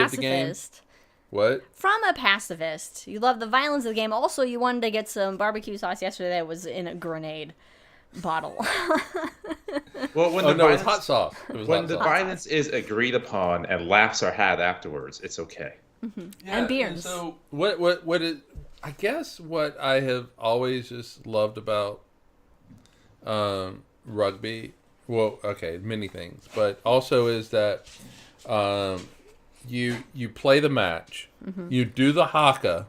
of the game. What? From a pacifist. You love the violence of the game. Also, you wanted to get some barbecue sauce yesterday that was in a grenade bottle. Well, when it's hot sauce. When the violence is agreed upon and laughs are had afterwards, it's okay. Yeah, and beers. And so what is? I guess what I have always just loved about rugby. Well, okay, many things, but also is that you play the match, you do the haka,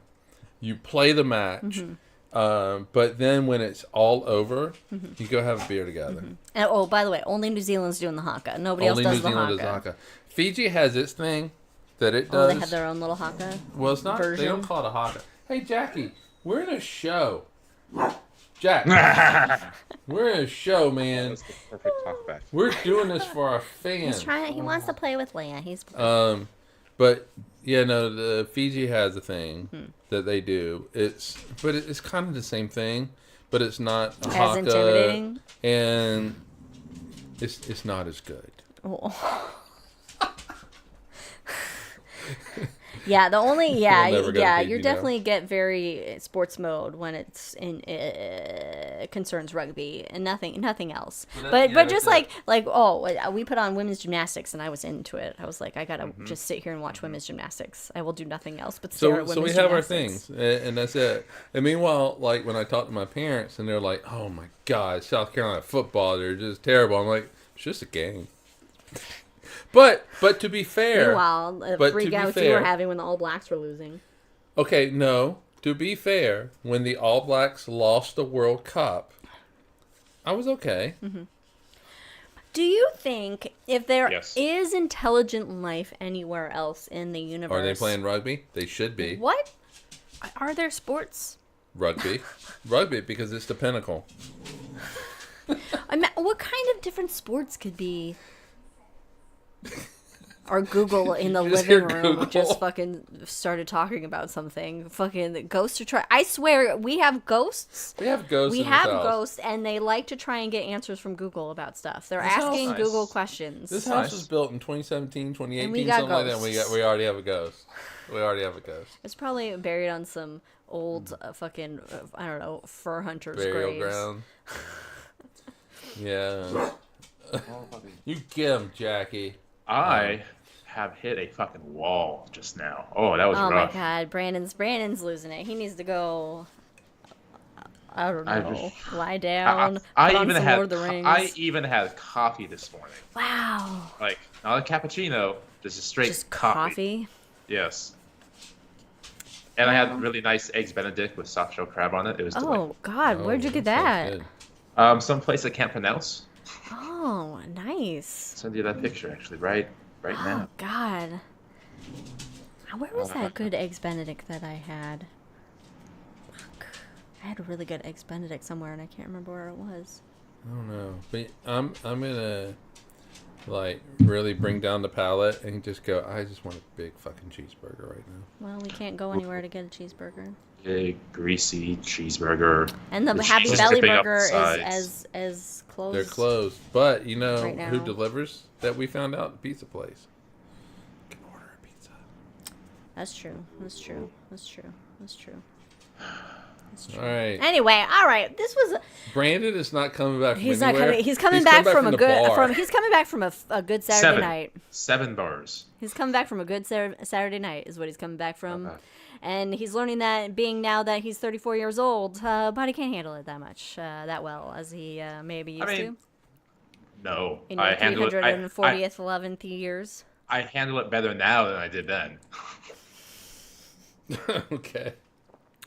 you play the match. But then when it's all over, you go have a beer together. And, by the way, only New Zealand's doing the haka. Nobody else does the haka. Fiji has its thing that it does. Oh, they have their own little haka. Well, it's not. Version. They don't call it a haka. Hey, Jackie, we're in a show. Jack, we're in a show, man. That's the perfect talkback. We're doing this for our fans. He wants to play with Leia. But yeah, no, the Fiji has a thing that they do. It's kind of the same thing, but it's not a As haka, intimidating? and it's not as good. Oh. Yeah, the only We'll never go to you PG now. definitely get very sports mode when it's in concerns rugby and nothing else. But just that's it. we put on women's gymnastics and I was into it. I was like, I gotta just sit here and watch women's gymnastics. I will do nothing else but stare at women's So we have gymnastics. our things, and that's it. And meanwhile, like when I talk to my parents, and they're like, "Oh my God, South Carolina football, they're just terrible." I'm like, "It's just a game." But to be fair, Meanwhile, but to freak be out you fair- were having when the All Blacks were losing. okay, no. To be fair, when the All Blacks lost the World Cup, I was okay. Do you think if there is Yes. intelligent life anywhere else in the universe? Are they playing rugby? They should be. What? Are there sports? Rugby, because it's the pinnacle. I mean, what kind of different sports could be? Or Google in the just hear living room Google. just fucking started talking about something. Fucking ghosts are trying. I swear, we have ghosts. We have ghosts. We in have this house. ghosts, and they like to try and get answers from Google about stuff. They're This house- asking Nice. Google questions. This house Nice. was built in 2017, 2018, And we got something like that. And ghosts. we already have a ghost. We already have a ghost. It's probably buried on some old fucking I don't know, fur hunters' Burial graves. ground. Yeah. You get him, Jackie. I have hit a fucking wall just now. Oh, that was Oh rough. my God, Brandon's losing it. He needs to go. I don't I know. just- Lie down. I put on even some had Lord of the Rings. I even had coffee this morning. Wow. Like not a cappuccino, just a straight Just coffee. Yes. And I had really nice eggs Benedict with soft shell crab on it. It was delightful. Oh God, where'd you get that? Some place I can't pronounce. Oh, nice. Send you that picture actually, right Oh now. God. Where was that good eggs Benedict that I had? Fuck. I had a really good eggs Benedict somewhere, and I can't remember where it was. I don't know, but I'm gonna like really bring down the palate and just go. I just want a big fucking cheeseburger right now. Well, we can't go anywhere to get a cheeseburger. Big greasy cheeseburger. And the with Happy cheese Belly dripping up Burger the is sides. as close. They're closed, but you know Right now. who delivers? That we found out, the pizza place. You can order a pizza. That's true. That's true. That's true. That's true. That's true. All right, Anyway, all right. This was. Brandon is not coming back from He's not anywhere. coming. He's coming back from a the good. bar. He's coming back from a good Saturday night. 7 bars. He's coming back from a good Saturday night. Is what he's coming back from. Okay. And he's learning that being now that he's 34 years old, body can't handle it that much, that well as he maybe used to. No. In I your handle it. 340th, 11th years. I handle it better now than I did then. Okay.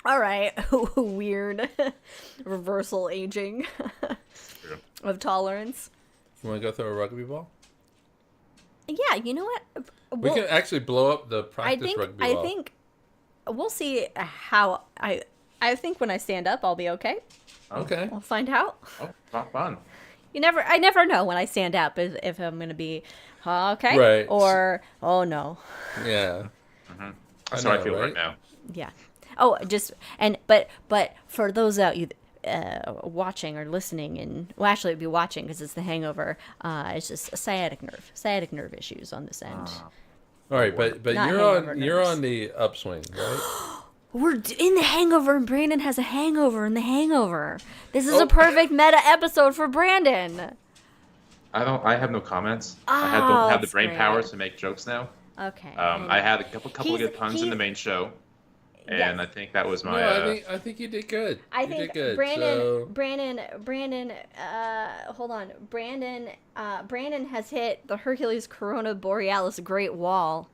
All right. Weird. Reversal aging True. of tolerance. You want to go throw a rugby ball? Yeah, you know what? We can actually blow up the practice rugby ball. I think we'll see how I think when I stand up I'll be okay. Okay. We'll find out. Oh, not fun. I never know when I stand up if I'm going to be okay Right. or oh no. Yeah. That's I how I know, feel right right? now. Yeah. Oh, but for those out you watching or listening, and well, actually, it'd be watching because it's The Hangover. It's just sciatic nerve issues on this end. All right, but Not you're hangover you're nerves. on the upswing, right? We're in The Hangover, and Brandon has a hangover in The Hangover. This is Oh. a perfect meta episode for Brandon. I have no comments. I Oh, don't have the that's brain great. power to make jokes now. Okay. I had a couple of He's- good puns in the main show, and Yes. I think that was No, my. I think you did good. I You think did good. Brandon, So, Brandon, hold on. Brandon has hit the Hercules Corona Borealis Great Wall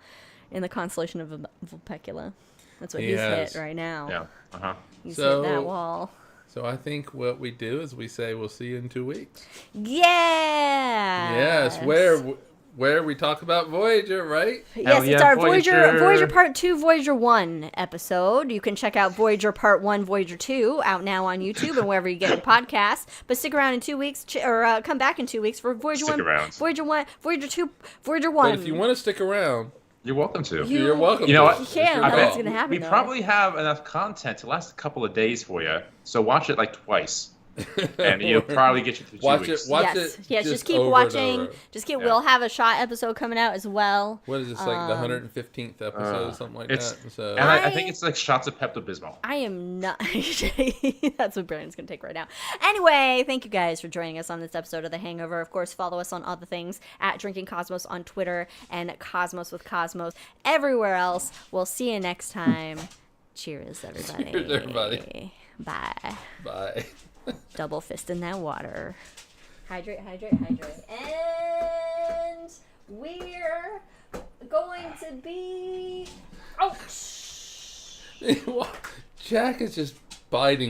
in the constellation of Vulpecula. That's what He he's has. hit right now. Yeah. Uh-huh. He's So- hit that wall. so I think what we do is we say we'll see you in 2 weeks. Yeah. Yes, where we talk about Voyager, right? Yes, it's yeah, our Voyager. Voyager Part 2, Voyager 1 episode. You can check out Voyager Part 1, Voyager 2 out now on YouTube and wherever you get your podcasts. But stick around in 2 weeks, or come back in 2 weeks for Voyager Stick 1, around. Voyager 1, Voyager 2, Voyager 1. But if you want to stick around, You're welcome to. You're welcome. You know what? You can't. I That's bet gonna happen. we though. probably have enough content to last a couple of days for you. So watch it like twice, and you'll probably get you through 2 weeks. Watch yes. it. Yes. Just keep over and watching. over. Just keep. We'll have a shot episode coming out as well. What is this, like the 115th episode, something like that? So And I think it's like shots of Pepto-Bismol. I am not. That's what Brandon's going to take right now. Anyway, thank you guys for joining us on this episode of The Hangover. Of course, follow us on all the things at Drinking Cosmos on Twitter and Cosmos with Cosmos everywhere else. We'll see you next time. Cheers, everybody. Cheers, everybody. Bye. Bye. Double fist in that water. Hydrate, hydrate, hydrate. And we're going to be... Ouch! Jack is just biting